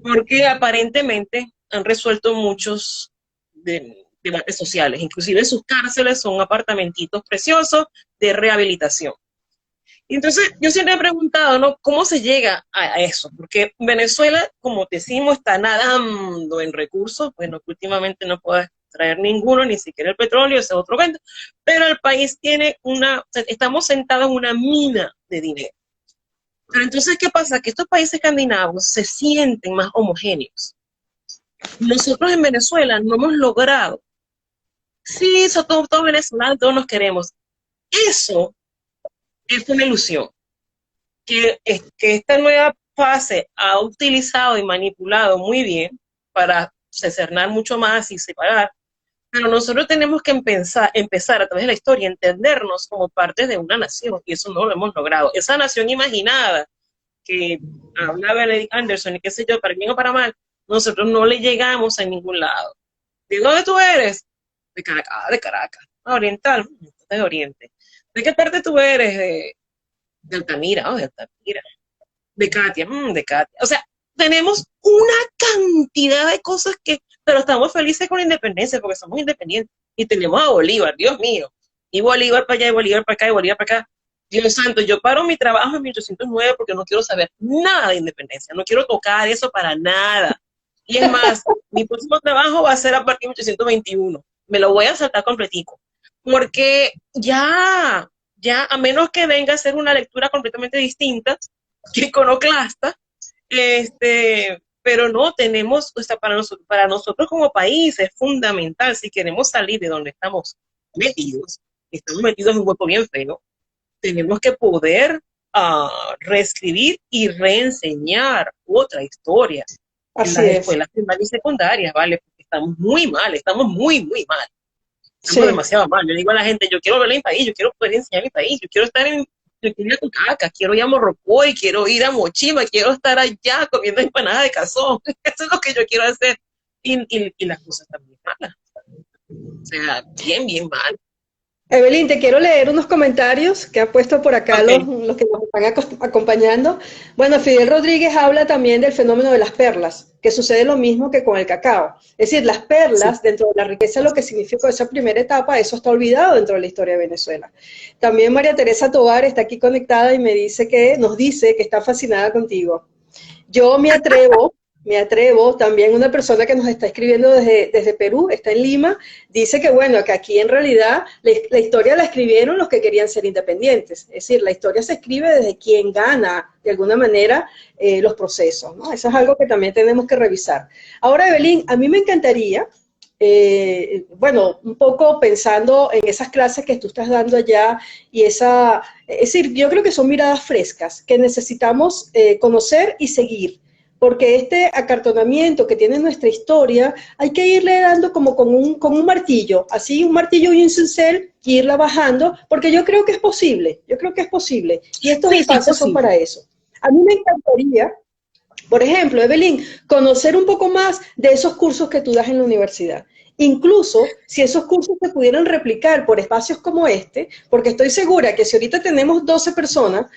[SPEAKER 2] porque aparentemente han resuelto muchos debates sociales. Inclusive sus cárceles son apartamentitos preciosos de rehabilitación. Entonces, yo siempre he preguntado, ¿no? ¿Cómo se llega a eso? Porque Venezuela, como decimos, está nadando en recursos, bueno, que últimamente no puede traer ninguno, ni siquiera el petróleo, ese es otro cuento, pero el país tiene estamos sentados en una mina de dinero. Pero entonces, ¿qué pasa? Que estos países escandinavos se sienten más homogéneos. Nosotros en Venezuela no hemos logrado. Sí, son todos venezolanos, todos nos queremos. Eso es una ilusión. Que esta nueva fase ha utilizado y manipulado muy bien para cernar mucho más y separar, pero nosotros tenemos que empezar a través de la historia, entendernos como parte de una nación, y eso no lo hemos logrado. Esa nación imaginada que habla Benedict Anderson y qué sé yo, para bien o para mal, nosotros no le llegamos a ningún lado. ¿De dónde tú eres? De Caracas, de Caracas. Oriental, de Oriente. ¿De qué parte tú eres? De Altamira, de Altamira. De Katia, de Katia. O sea, tenemos una cantidad de cosas pero estamos felices con la independencia porque somos independientes. Y tenemos a Bolívar, Dios mío. Y Bolívar para allá, y Bolívar para acá, y Bolívar para acá. Dios santo, yo paro mi trabajo en 1809 porque no quiero saber nada de independencia. No quiero tocar eso para nada. Y es más, mi próximo trabajo va a ser a partir de 1821. Me lo voy a saltar completico. Porque ya, a menos que venga a ser una lectura completamente distinta, que iconoclasta, pero no tenemos, o sea, para nosotros como país es fundamental, si queremos salir de donde estamos metidos en un hueco bien feo, tenemos que poder reescribir y reenseñar otra historia en las escuelas primarias y secundarias, ¿vale? Porque estamos muy mal, estamos muy, muy mal. Estamos demasiado mal. Yo digo a la gente, yo quiero ver mi país, yo quiero poder enseñar mi país, yo quiero ir a Tucacas, quiero ir a Morrocoy, quiero ir a Mochima, quiero estar allá comiendo empanadas de cazón. Eso es lo que yo quiero hacer. Y las cosas están muy malas. O sea, bien, bien mal.
[SPEAKER 1] Evelyn, te quiero leer unos comentarios que han puesto por acá los que nos están acompañando. Bueno, Fidel Rodríguez habla también del fenómeno de las perlas, que sucede lo mismo que con el cacao. Es decir, las perlas, dentro de la riqueza, lo que significó esa primera etapa, eso está olvidado dentro de la historia de Venezuela. También María Teresa Tovar está aquí conectada y nos dice que está fascinada contigo. Yo me atrevo, también una persona que nos está escribiendo desde Perú, está en Lima, dice que bueno, que aquí en realidad la historia la escribieron los que querían ser independientes, es decir, la historia se escribe desde quien gana de alguna manera los procesos, ¿no? Eso es algo que también tenemos que revisar. Ahora, Evelyn, a mí me encantaría, bueno, un poco pensando en esas clases que tú estás dando allá y es decir, yo creo que son miradas frescas que necesitamos conocer y seguir. Porque este acartonamiento que tiene nuestra historia, hay que irle dando como con un martillo, así un martillo y un cincel, y irla bajando, porque yo creo que es posible, y estos espacios son para eso. A mí me encantaría, por ejemplo, Evelyn, conocer un poco más de esos cursos que tú das en la universidad. Incluso si esos cursos se pudieran replicar por espacios como este, porque estoy segura que si ahorita tenemos 12 personas,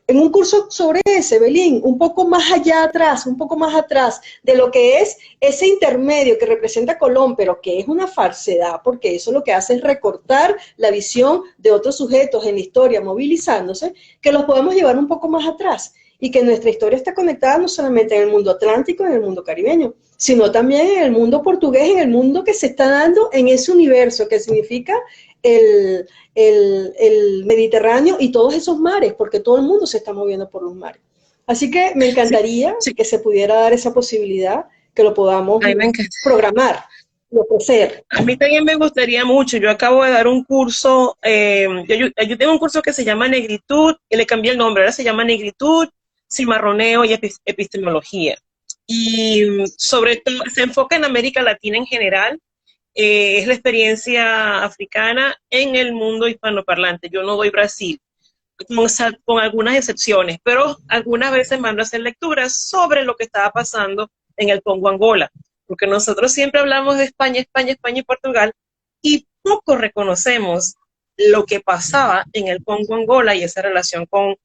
[SPEAKER 1] en un curso sobre ese, Belín, un poco más atrás de lo que es ese intermedio que representa Colón, pero que es una falsedad, porque eso lo que hace es recortar la visión de otros sujetos en la historia movilizándose, que los podemos llevar un poco más atrás y que nuestra historia está conectada no solamente en el mundo atlántico, en el mundo caribeño, sino también en el mundo portugués, en el mundo que se está dando en ese universo que significa el Mediterráneo y todos esos mares, porque todo el mundo se está moviendo por los mares. Así que me encantaría que se pudiera dar esa posibilidad, que lo podamos programar, ofrecer.
[SPEAKER 2] A mí también me gustaría mucho. Yo acabo de dar un curso, yo tengo un curso que se llama Negritud, y le cambié el nombre, ahora se llama Negritud, Cimarroneo y Epistemología. Y sobre todo se enfoca en América Latina en general, es la experiencia africana en el mundo hispanoparlante. Yo no doy Brasil, con algunas excepciones, pero algunas veces mando a hacer lecturas sobre lo que estaba pasando en el Congo Angola, porque nosotros siempre hablamos de España, España, España y Portugal, y poco reconocemos lo que pasaba en el Congo Angola y esa relación con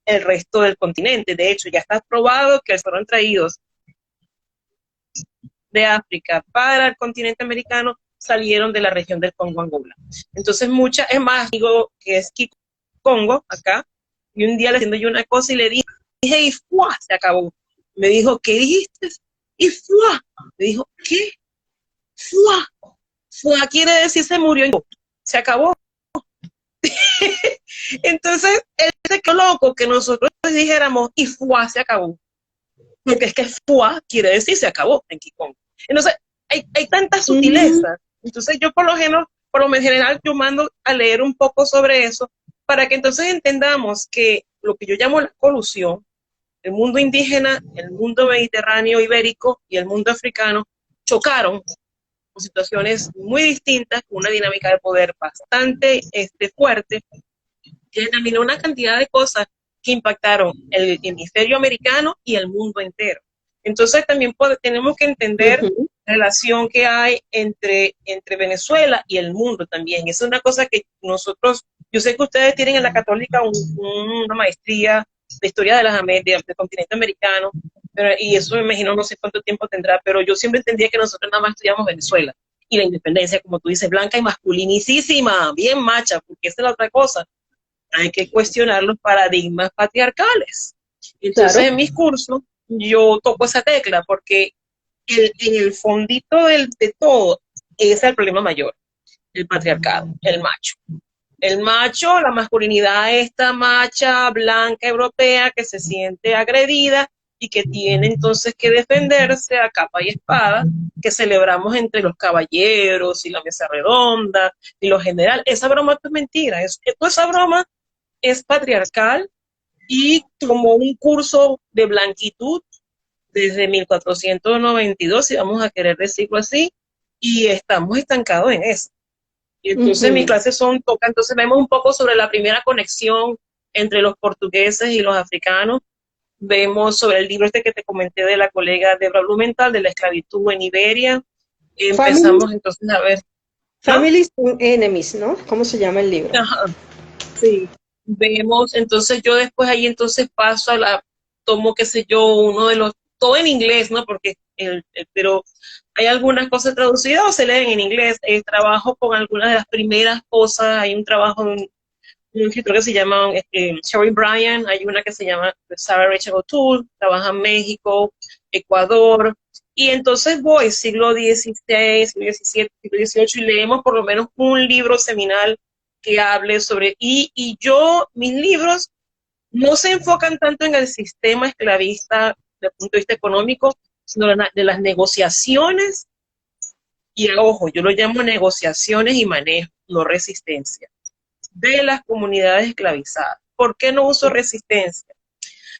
[SPEAKER 2] el resto del continente. De hecho, ya está probado que fueron traídos de África para el continente americano, salieron de la región del Congo Angola. Entonces, es más, digo que es Congo acá, y un día le haciendo yo una cosa y le dije, y ¡fua! Se acabó. Me dijo, ¿qué dijiste? Y ¡fua! Me dijo, ¿qué? ¡Fua! ¡Fua! Quiere decir se murió. Se acabó. Entonces, él se quedó loco que nosotros dijéramos, y ¡fua! Se acabó. Porque es que ¡fua! Quiere decir se acabó en Kikongo. Entonces, hay tantas sutilezas. Entonces, yo por lo general, yo mando a leer un poco sobre eso, para que entonces entendamos que lo que yo llamo la colusión, el mundo indígena, el mundo mediterráneo ibérico y el mundo africano chocaron con situaciones muy distintas, con una dinámica de poder bastante fuerte, que determinó una cantidad de cosas que impactaron el hemisferio americano y el mundo entero. Entonces también tenemos que entender la relación que hay entre Venezuela y el mundo también. Esa es una cosa que nosotros, yo sé que ustedes tienen en la Católica una maestría de historia de las Américas, del continente americano, y eso me imagino no sé cuánto tiempo tendrá, pero yo siempre entendía que nosotros nada más estudiamos Venezuela y la independencia, como tú dices, blanca y masculinicísima, bien macha, porque esa es la otra cosa. Hay que cuestionar los paradigmas patriarcales. Entonces, claro, en mis cursos, yo toco esa tecla, porque en el fondito de todo, ese es el problema mayor, el patriarcado, el macho. El macho, la masculinidad esta macha, blanca, europea, que se siente agredida y que tiene entonces que defenderse a capa y espada, que celebramos entre los caballeros y la mesa redonda y lo general. Esa broma es mentira, toda esa broma es patriarcal y como un curso de blanquitud desde 1492, si vamos a querer decirlo así, y estamos estancados en eso. Y entonces mis clases entonces vemos un poco sobre la primera conexión entre los portugueses y los africanos, vemos sobre el libro que te comenté de la colega Debra Blumenthal, de la esclavitud en Iberia, empezamos entonces a ver.
[SPEAKER 1] Families and Enemies, ¿no? ¿Cómo se llama el libro?
[SPEAKER 2] Ajá, sí. Vemos, entonces yo después ahí entonces paso tomo, qué sé yo, uno de los, todo en inglés, ¿no? Porque, pero hay algunas cosas traducidas o se leen en inglés. Trabajo con algunas de las primeras cosas, hay un trabajo de un escritor que se llama Sherry Bryan, hay una que se llama Sarah Rachel O'Toole, trabaja en México, Ecuador, y entonces voy siglo XVI, siglo XVII, siglo XVIII, y leemos por lo menos un libro seminal que hable sobre, y mis libros no se enfocan tanto en el sistema esclavista desde el punto de vista económico, sino de las negociaciones, y ojo, yo lo llamo negociaciones y manejo, no resistencia, de las comunidades esclavizadas. ¿Por qué no uso resistencia?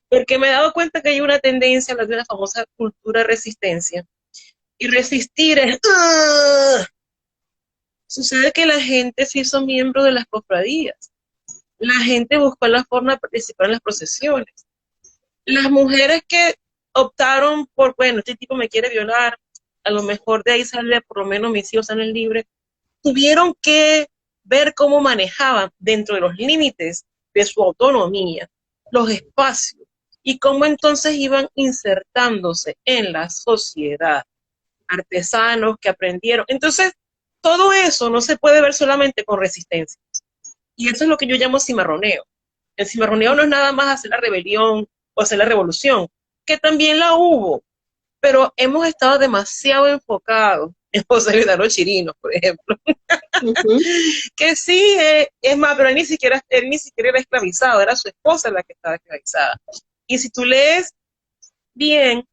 [SPEAKER 2] Porque me he dado cuenta que hay una tendencia a hablar de la famosa cultura de resistencia, y resistir es... Sucede que la gente se hizo miembro de las cofradías. La gente buscó la forma de participar en las procesiones. Las mujeres que optaron por, bueno, este tipo me quiere violar, a lo mejor de ahí sale, por lo menos mis hijos salen libres, tuvieron que ver cómo manejaban dentro de los límites de su autonomía los espacios y cómo entonces iban insertándose en la sociedad. Artesanos que aprendieron. Entonces, todo eso no se puede ver solamente con resistencia. Y eso es lo que yo llamo cimarroneo. El cimarroneo no es nada más hacer la rebelión o hacer la revolución, que también la hubo, pero hemos estado demasiado enfocados en José Vidal Chirinos, por ejemplo. Que sí, es más, pero él ni siquiera era esclavizado, era su esposa la que estaba esclavizada. Y si tú lees bien,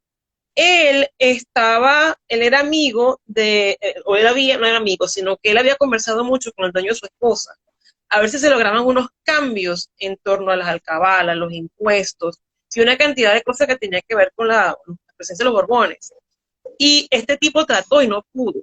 [SPEAKER 2] él era amigo no era amigo, sino que él había conversado mucho con el dueño de su esposa, a ver si se lograban unos cambios en torno a las alcabalas, los impuestos, y una cantidad de cosas que tenía que ver con la presencia de los Borbones. Y este tipo trató y no pudo.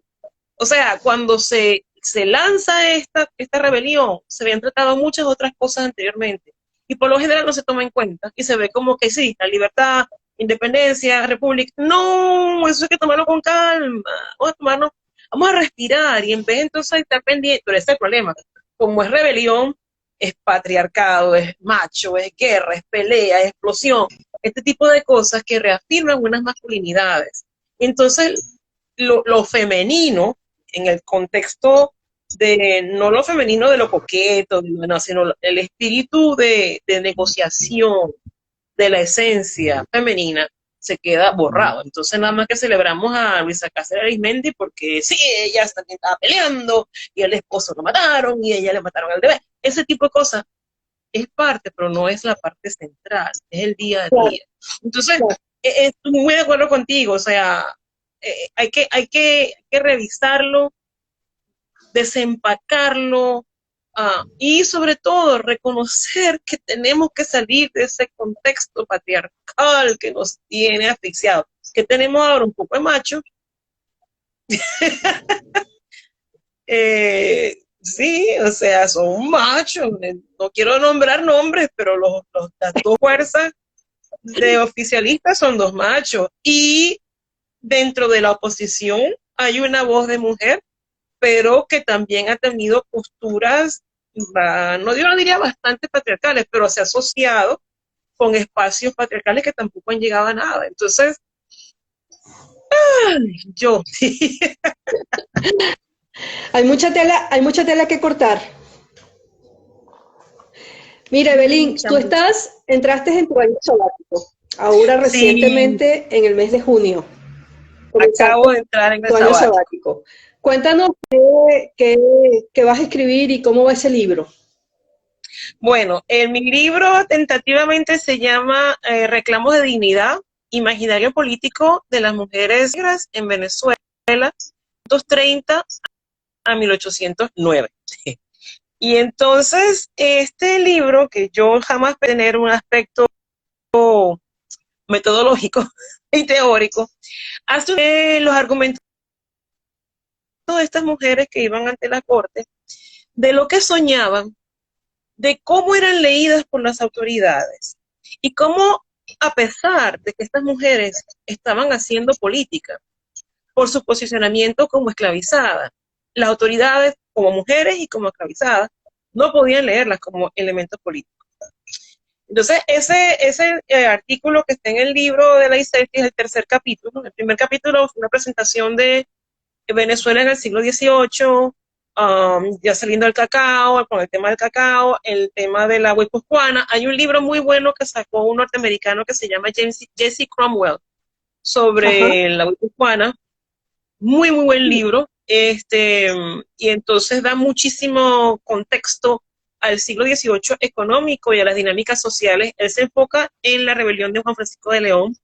[SPEAKER 2] O sea, cuando se lanza esta rebelión, se habían tratado muchas otras cosas anteriormente. Y por lo general no se toma en cuenta. Y se ve como que sí, la libertad, independencia, república. No, eso hay que tomarlo con calma. Vamos a respirar. Y en vez entonces de estar pendiente, pero ese es el problema. Como es rebelión, es patriarcado, es macho, es guerra, es pelea, es explosión. Este tipo de cosas que reafirman unas masculinidades. Entonces, lo femenino, en el contexto de, no lo femenino de lo coqueto, no, sino el espíritu de negociación, de la esencia femenina, se queda borrado. Entonces nada más que celebramos a Luisa Cáceres Arizmendi porque sí, ella también estaba peleando y el esposo lo mataron y ella le mataron al bebé. Ese tipo de cosas es parte, pero no es la parte central, es el día a día. Entonces, estoy muy de acuerdo contigo, o sea, hay que revisarlo, desempacarlo, y sobre todo reconocer que tenemos que salir de ese contexto patriarcal que nos tiene asfixiados. Que tenemos ahora un poco de machos. Sí, o sea, son machos. No quiero nombrar nombres, pero las dos fuerzas de oficialistas son dos machos. Y dentro de la oposición hay una voz de mujer, pero que también ha tenido posturas, no yo no diría bastante patriarcales, pero se ha asociado con espacios patriarcales que tampoco han llegado a nada. Entonces, yo sí.
[SPEAKER 1] Hay mucha tela que cortar. Mira, Evelyn, tú entraste en tu año sabático, ahora
[SPEAKER 2] Sí,
[SPEAKER 1] recientemente en el mes de junio, comenzaste
[SPEAKER 2] acabo de entrar en el
[SPEAKER 1] tu año
[SPEAKER 2] sabático.
[SPEAKER 1] sabático. Cuéntanos qué vas a escribir y cómo va ese libro.
[SPEAKER 2] Bueno, mi libro tentativamente se llama Reclamos de Dignidad, Imaginario Político de las Mujeres Negras en Venezuela, 1930 a 1809. Y entonces, este libro, que yo jamás tener un aspecto metodológico y teórico, hace los argumentos de estas mujeres que iban ante la corte, de lo que soñaban, de cómo eran leídas por las autoridades y cómo, a pesar de que estas mujeres estaban haciendo política por su posicionamiento como esclavizadas, las autoridades, como mujeres y como esclavizadas, no podían leerlas como elementos políticos. Entonces, ese artículo que está en el libro de la ICETI es el tercer capítulo. El primer capítulo fue una presentación de Venezuela en el siglo XVIII, ya saliendo del cacao, con el tema del cacao, el tema de la guipuzcoana. Hay un libro muy bueno que sacó un norteamericano que se llama Jesse Cromwell
[SPEAKER 1] Ajá.
[SPEAKER 2] sobre la guipuzcoana. Muy, muy buen libro. Y entonces da muchísimo contexto al siglo XVIII económico y a las dinámicas sociales. Él se enfoca en la rebelión de Juan Francisco de León.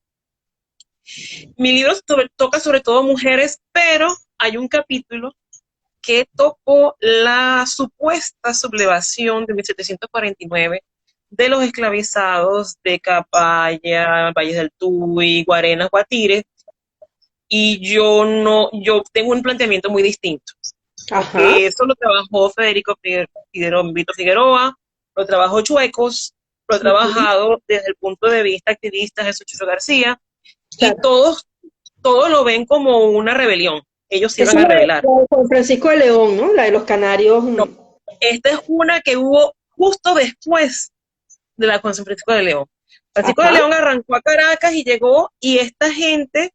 [SPEAKER 2] Mi libro toca sobre todo mujeres, pero hay un capítulo que tocó la supuesta sublevación de 1749 de los esclavizados de Capaya, Valles del Tuy, Guarenas, Guatire, y yo tengo un planteamiento muy distinto.
[SPEAKER 1] Ajá.
[SPEAKER 2] Eso lo trabajó Federico Vito Figueroa, lo trabajó Chuecos, lo ha
[SPEAKER 1] Ujú.
[SPEAKER 2] trabajado desde el punto de vista activista Jesús Chicho García, y
[SPEAKER 1] Claro.
[SPEAKER 2] todos lo ven como una rebelión. Ellos se
[SPEAKER 1] Esa
[SPEAKER 2] iban
[SPEAKER 1] es
[SPEAKER 2] a rebelar.
[SPEAKER 1] la de Juan Francisco de León, ¿no? La de los canarios.
[SPEAKER 2] No, esta es una que hubo justo después de la con San Francisco de León. Francisco de
[SPEAKER 1] Ajá.
[SPEAKER 2] León arrancó a Caracas y llegó, y esta gente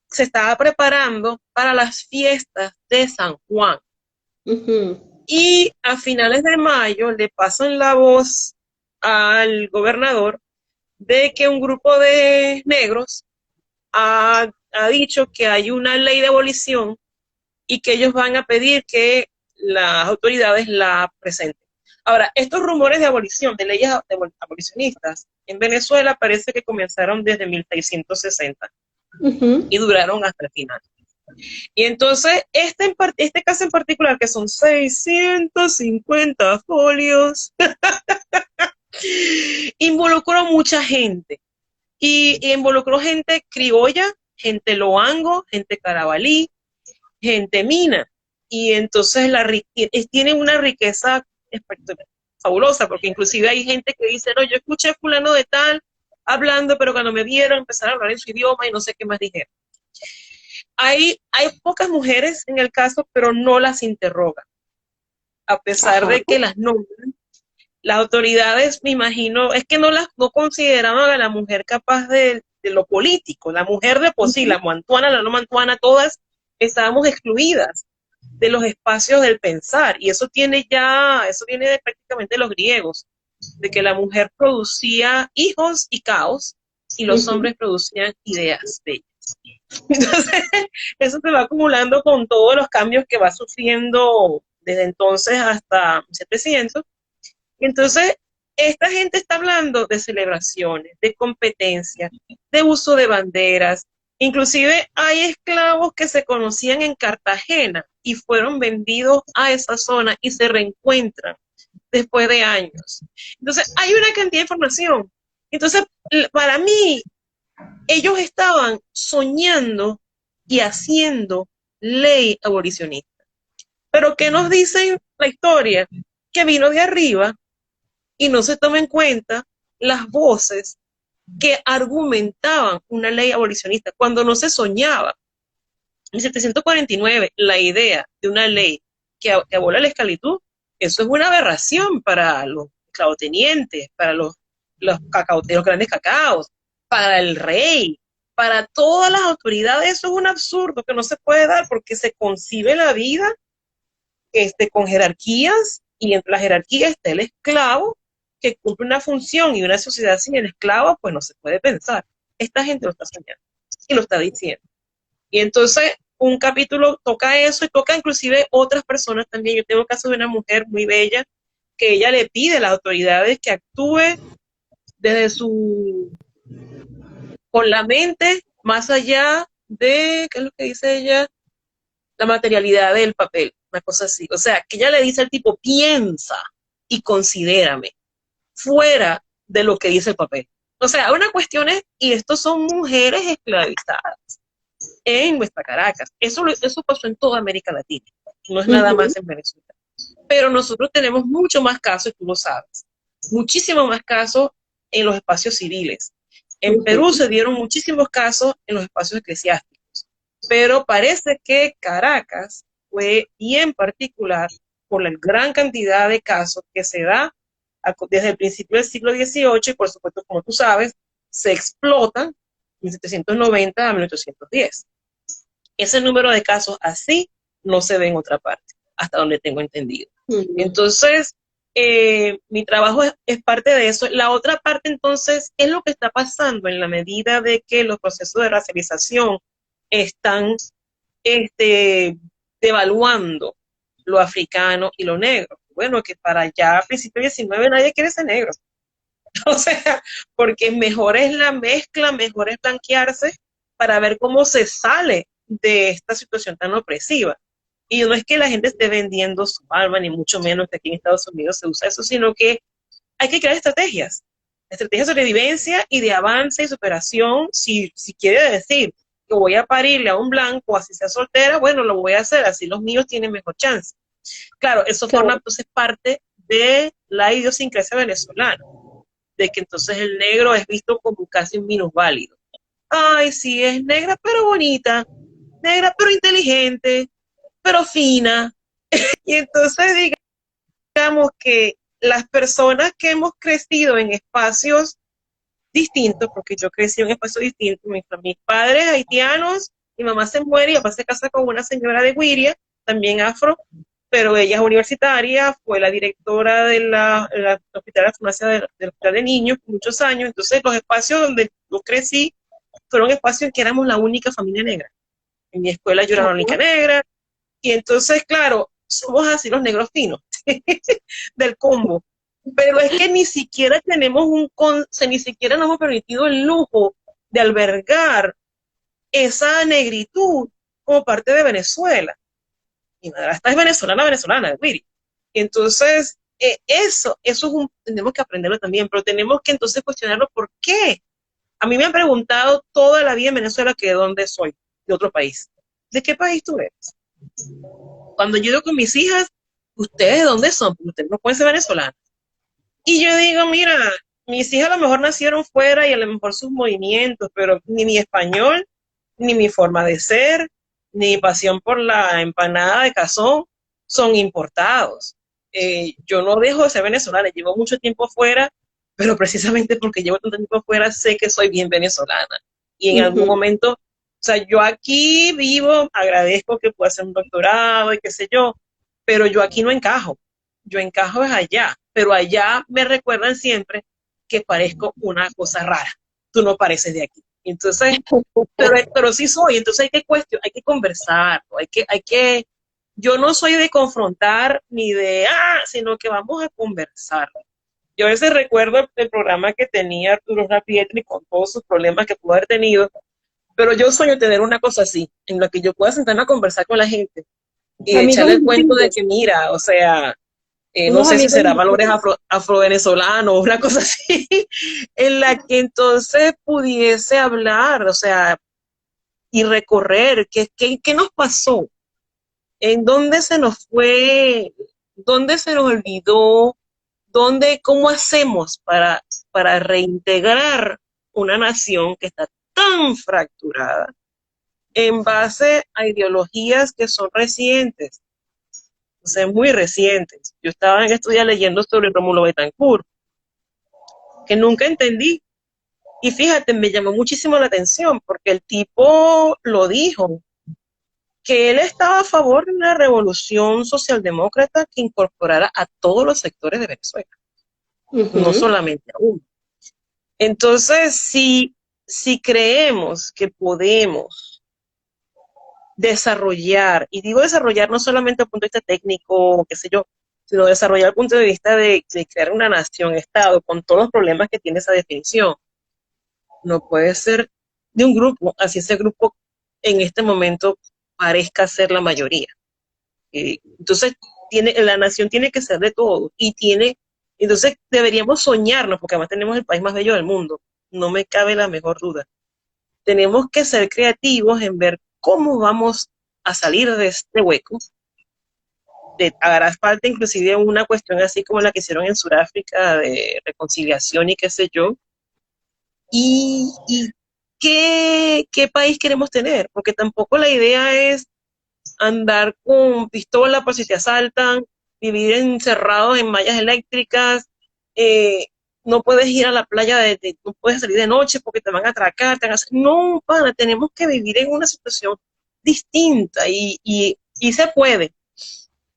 [SPEAKER 2] se estaba preparando para las fiestas de San Juan.
[SPEAKER 1] Ujú.
[SPEAKER 2] Y a finales de mayo le pasan la voz al gobernador de que un grupo de negros ha dicho que hay una ley de abolición y que ellos van a pedir que las autoridades la presenten. Ahora, estos rumores de abolición, de leyes abolicionistas, en Venezuela parece que comenzaron desde 1660
[SPEAKER 1] Ujú.
[SPEAKER 2] y duraron hasta el final. Y entonces, este caso en particular, que son 650 folios, involucró mucha gente. Y involucró gente criolla, gente loango, gente carabalí, gente mina. y entonces tiene una riqueza fabulosa, porque inclusive hay gente que dice, no, yo escuché fulano de tal hablando, pero cuando me vieron empezaron a hablar en su idioma y no sé qué más dijeron. Hay pocas mujeres en el caso, pero no las interrogan, a pesar de que las nombran. Las autoridades, me imagino, es que no consideraban a la mujer capaz de lo político. La mujer de por sí, la mantuana, la no mantuana, todas estábamos excluidas de los espacios del pensar. Y eso viene de prácticamente los griegos, de que la mujer producía hijos y caos y los hombres producían ideas bellas. Entonces, eso se va acumulando con todos los cambios que va sufriendo desde entonces hasta 1700. Entonces, esta gente está hablando de celebraciones, de competencias, de uso de banderas. Inclusive hay esclavos que se conocían en Cartagena y fueron vendidos a esa zona y se reencuentran después de años. Entonces, hay una cantidad de información. Entonces, para mí, ellos estaban soñando y haciendo ley abolicionista. Pero ¿qué nos dice la historia? Que vino de arriba y no se toma en cuenta las voces que argumentaban una ley abolicionista cuando no se soñaba. En 1749, la idea de una ley que abola la esclavitud, eso es una aberración para los esclavotenientes, para los grandes cacaos, para el rey, para todas las autoridades. Eso es un absurdo que no se puede dar porque se concibe la vida con jerarquías, y entre la jerarquía está el esclavo que cumple una función, y una sociedad sin el esclavo pues no se puede pensar. Esta gente lo está soñando y lo está diciendo. Y entonces un capítulo toca eso y toca inclusive otras personas también. Yo tengo el caso de una mujer muy bella que ella le pide a las autoridades que actúe desde con la mente más allá de, ¿qué es lo que dice ella? La materialidad del papel, una cosa así. O sea, que ella le dice al tipo, piensa y considérame, fuera de lo que dice el papel. O sea, una cuestión es, y estos son mujeres esclavizadas en nuestra Caracas. Eso pasó en toda América Latina, no es nada más en Venezuela. Pero nosotros tenemos mucho más casos, tú lo sabes, muchísimos más casos en los espacios civiles. En Perú se dieron muchísimos casos en los espacios eclesiásticos, pero parece que Caracas fue bien particular por la gran cantidad de casos que se da desde el principio del siglo XVIII, y por supuesto, como tú sabes, se explotan de 1790 a 1810. Ese número de casos así no se ve en otra parte, hasta donde tengo entendido. Entonces, mi trabajo es parte de eso. La otra parte, entonces, es lo que está pasando en la medida de que los procesos de racialización están devaluando lo africano y lo negro. Bueno, que para allá a principios del 19 nadie quiere ser negro. O sea, porque mejor es la mezcla, mejor es blanquearse para ver cómo se sale de esta situación tan opresiva. Y no es que la gente esté vendiendo su alma, ni mucho menos que aquí en Estados Unidos se usa eso, sino que hay que crear estrategias de sobrevivencia y de avance y superación. Si quiere decir que voy a parirle a un blanco, así sea soltera, bueno, lo voy a hacer, así los míos tienen mejor chance. Claro, eso forma entonces parte de la idiosincrasia venezolana, de que entonces el negro es visto como casi un minusválido. Ay, sí, es negra pero bonita, negra pero inteligente, pero fina. Y entonces digamos que las personas que hemos crecido en espacios distintos, porque yo crecí en un espacio distinto, mis padres haitianos, mi mamá se muere y papá se casa con una señora de Guiria, también afro, pero ella es universitaria, fue la directora de la hospital de farmacia del hospital de niños por muchos años. Entonces los espacios donde yo crecí fueron espacios en que éramos la única familia negra. En mi escuela yo era la única negra, y entonces, claro, somos así los negros finos del combo. Pero es que ni siquiera ni siquiera nos hemos permitido el lujo de albergar esa negritud como parte de Venezuela. Mi madrastra es venezolana, de Wiri. Entonces, eso tenemos que aprenderlo también, pero tenemos que entonces cuestionarlo por qué. A mí me han preguntado toda la vida en Venezuela que de dónde soy, de otro país. ¿De qué país tú eres? Cuando yo digo con mis hijas, ¿ustedes de dónde son? Porque ustedes no pueden ser venezolanas. Y yo digo, mira, mis hijas a lo mejor nacieron fuera y a lo mejor sus movimientos, pero ni mi español, ni mi forma de ser, ni mi pasión por la empanada de cazón son importados. Yo no dejo de ser venezolana, llevo mucho tiempo fuera, pero precisamente porque llevo tanto tiempo fuera sé que soy bien venezolana. Y en algún
[SPEAKER 1] Ujú.
[SPEAKER 2] momento, o sea, yo aquí vivo, agradezco que pueda hacer un doctorado y qué sé yo, pero yo aquí no encajo, yo encajo es allá, pero allá me recuerdan siempre que parezco una cosa rara, tú no pareces de aquí. Entonces, pero sí soy, entonces hay que hay que conversar, yo no soy de confrontar ni de, sino que vamos a conversar. Yo a veces recuerdo el programa que tenía Arturo Rapietri con todos sus problemas que pudo haber tenido, pero yo sueño tener una cosa así, en la que yo pueda sentarme a conversar con la gente y
[SPEAKER 1] Amigos
[SPEAKER 2] echarle el cuento de
[SPEAKER 1] invisibles,
[SPEAKER 2] que mira, o sea, no
[SPEAKER 1] unos
[SPEAKER 2] sé si
[SPEAKER 1] amigos
[SPEAKER 2] será valores
[SPEAKER 1] invisibles.
[SPEAKER 2] afrovenezolanos o una cosa así, en la que entonces pudiese hablar, o sea, y recorrer qué nos pasó, en dónde se nos fue, dónde se nos olvidó, cómo hacemos para reintegrar una nación que está tan fracturada en base a ideologías que son recientes, o sea, muy recientes. Yo estaba en estos días leyendo sobre Rómulo Betancourt, que nunca entendí. Y fíjate, me llamó muchísimo la atención porque el tipo lo dijo, que él estaba a favor de una revolución socialdemócrata que incorporara a todos los sectores de Venezuela, no
[SPEAKER 1] Ujú.
[SPEAKER 2] solamente a uno. Entonces, si creemos que podemos desarrollar, y digo desarrollar no solamente desde el punto de vista técnico, qué sé yo, sino desarrollar desde el punto de vista de crear una nación, Estado, con todos los problemas que tiene esa definición, no puede ser de un grupo, así ese grupo en este momento parezca ser la mayoría. Entonces, la nación tiene que ser de todo entonces deberíamos soñarnos, porque además tenemos el país más bello del mundo, no me cabe la mejor duda. Tenemos que ser creativos en ver cómo vamos a salir de este hueco. Hará falta inclusive una cuestión así como la que hicieron en Sudáfrica de reconciliación y qué sé yo, y qué país queremos tener, porque tampoco la idea es andar con pistola por si te asaltan, vivir encerrados en mallas eléctricas, eh, no puedes ir a la playa, no puedes salir de noche porque te van a atracar, no, pana, tenemos que vivir en una situación distinta y se puede.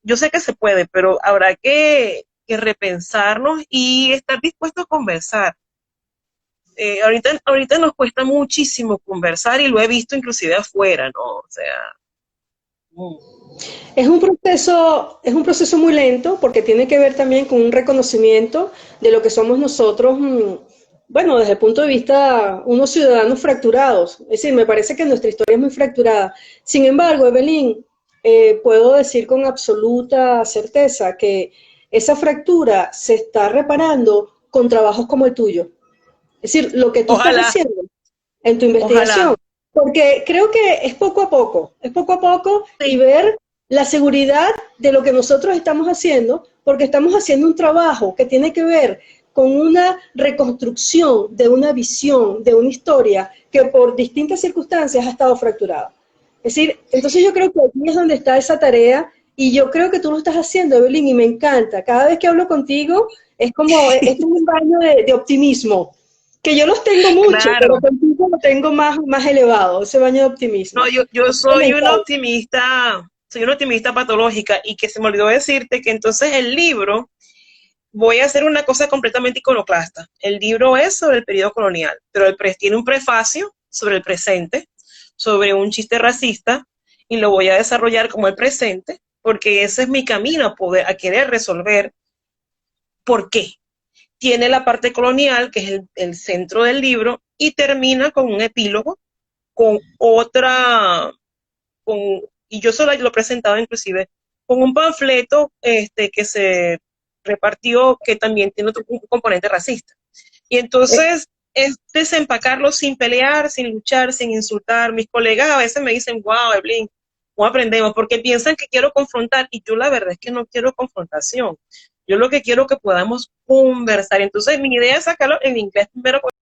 [SPEAKER 2] Yo sé que se puede, pero habrá que repensarnos y estar dispuestos a conversar. Ahorita nos cuesta muchísimo conversar y lo he visto inclusive afuera, ¿no? O sea, mm.
[SPEAKER 1] Es un proceso muy lento porque tiene que ver también con un reconocimiento de lo que somos nosotros, bueno, desde el punto de vista unos ciudadanos fracturados. Es decir, me parece que nuestra historia es muy fracturada. Sin embargo, Evelyn, puedo decir con absoluta certeza que esa fractura se está reparando con trabajos como el tuyo. Es decir, lo que tú estás
[SPEAKER 2] Ojalá,
[SPEAKER 1] haciendo en tu
[SPEAKER 2] ojalá.
[SPEAKER 1] investigación, porque creo que es poco a poco y
[SPEAKER 2] Sí,
[SPEAKER 1] ver la seguridad de lo que nosotros estamos haciendo, porque estamos haciendo un trabajo que tiene que ver con una reconstrucción de una visión, de una historia que por distintas circunstancias ha estado fracturada. Es decir, entonces yo creo que aquí es donde está esa tarea y yo creo que tú lo estás haciendo, Evelyn, y me encanta. Cada vez que hablo contigo es como un baño de optimismo, que yo los tengo mucho, pero
[SPEAKER 2] claro.
[SPEAKER 1] contigo lo tengo más elevado, ese baño de
[SPEAKER 2] No,
[SPEAKER 1] optimismo.
[SPEAKER 2] yo
[SPEAKER 1] Así que me encanta.
[SPEAKER 2] soy una optimista patológica y que se me olvidó decirte que entonces el libro, voy a hacer una cosa completamente iconoclasta. El libro es sobre el periodo colonial, pero tiene un prefacio sobre el presente, sobre un chiste racista y lo voy a desarrollar como el presente, porque ese es mi camino a querer resolver por qué. Tiene la parte colonial, que es el centro del libro, y termina con un epílogo, con otra, con, y yo solo lo he presentado inclusive, con un panfleto que se repartió que también tiene otro componente racista. Y
[SPEAKER 1] Eh,
[SPEAKER 2] entonces es desempacarlo sin pelear, sin luchar, sin insultar. Mis colegas a veces me dicen, wow, Evelyn, cómo aprendemos, porque piensan que quiero confrontar y yo la verdad es que no quiero confrontación. Yo lo que quiero es que podamos conversar. Entonces mi idea es sacarlo en inglés primero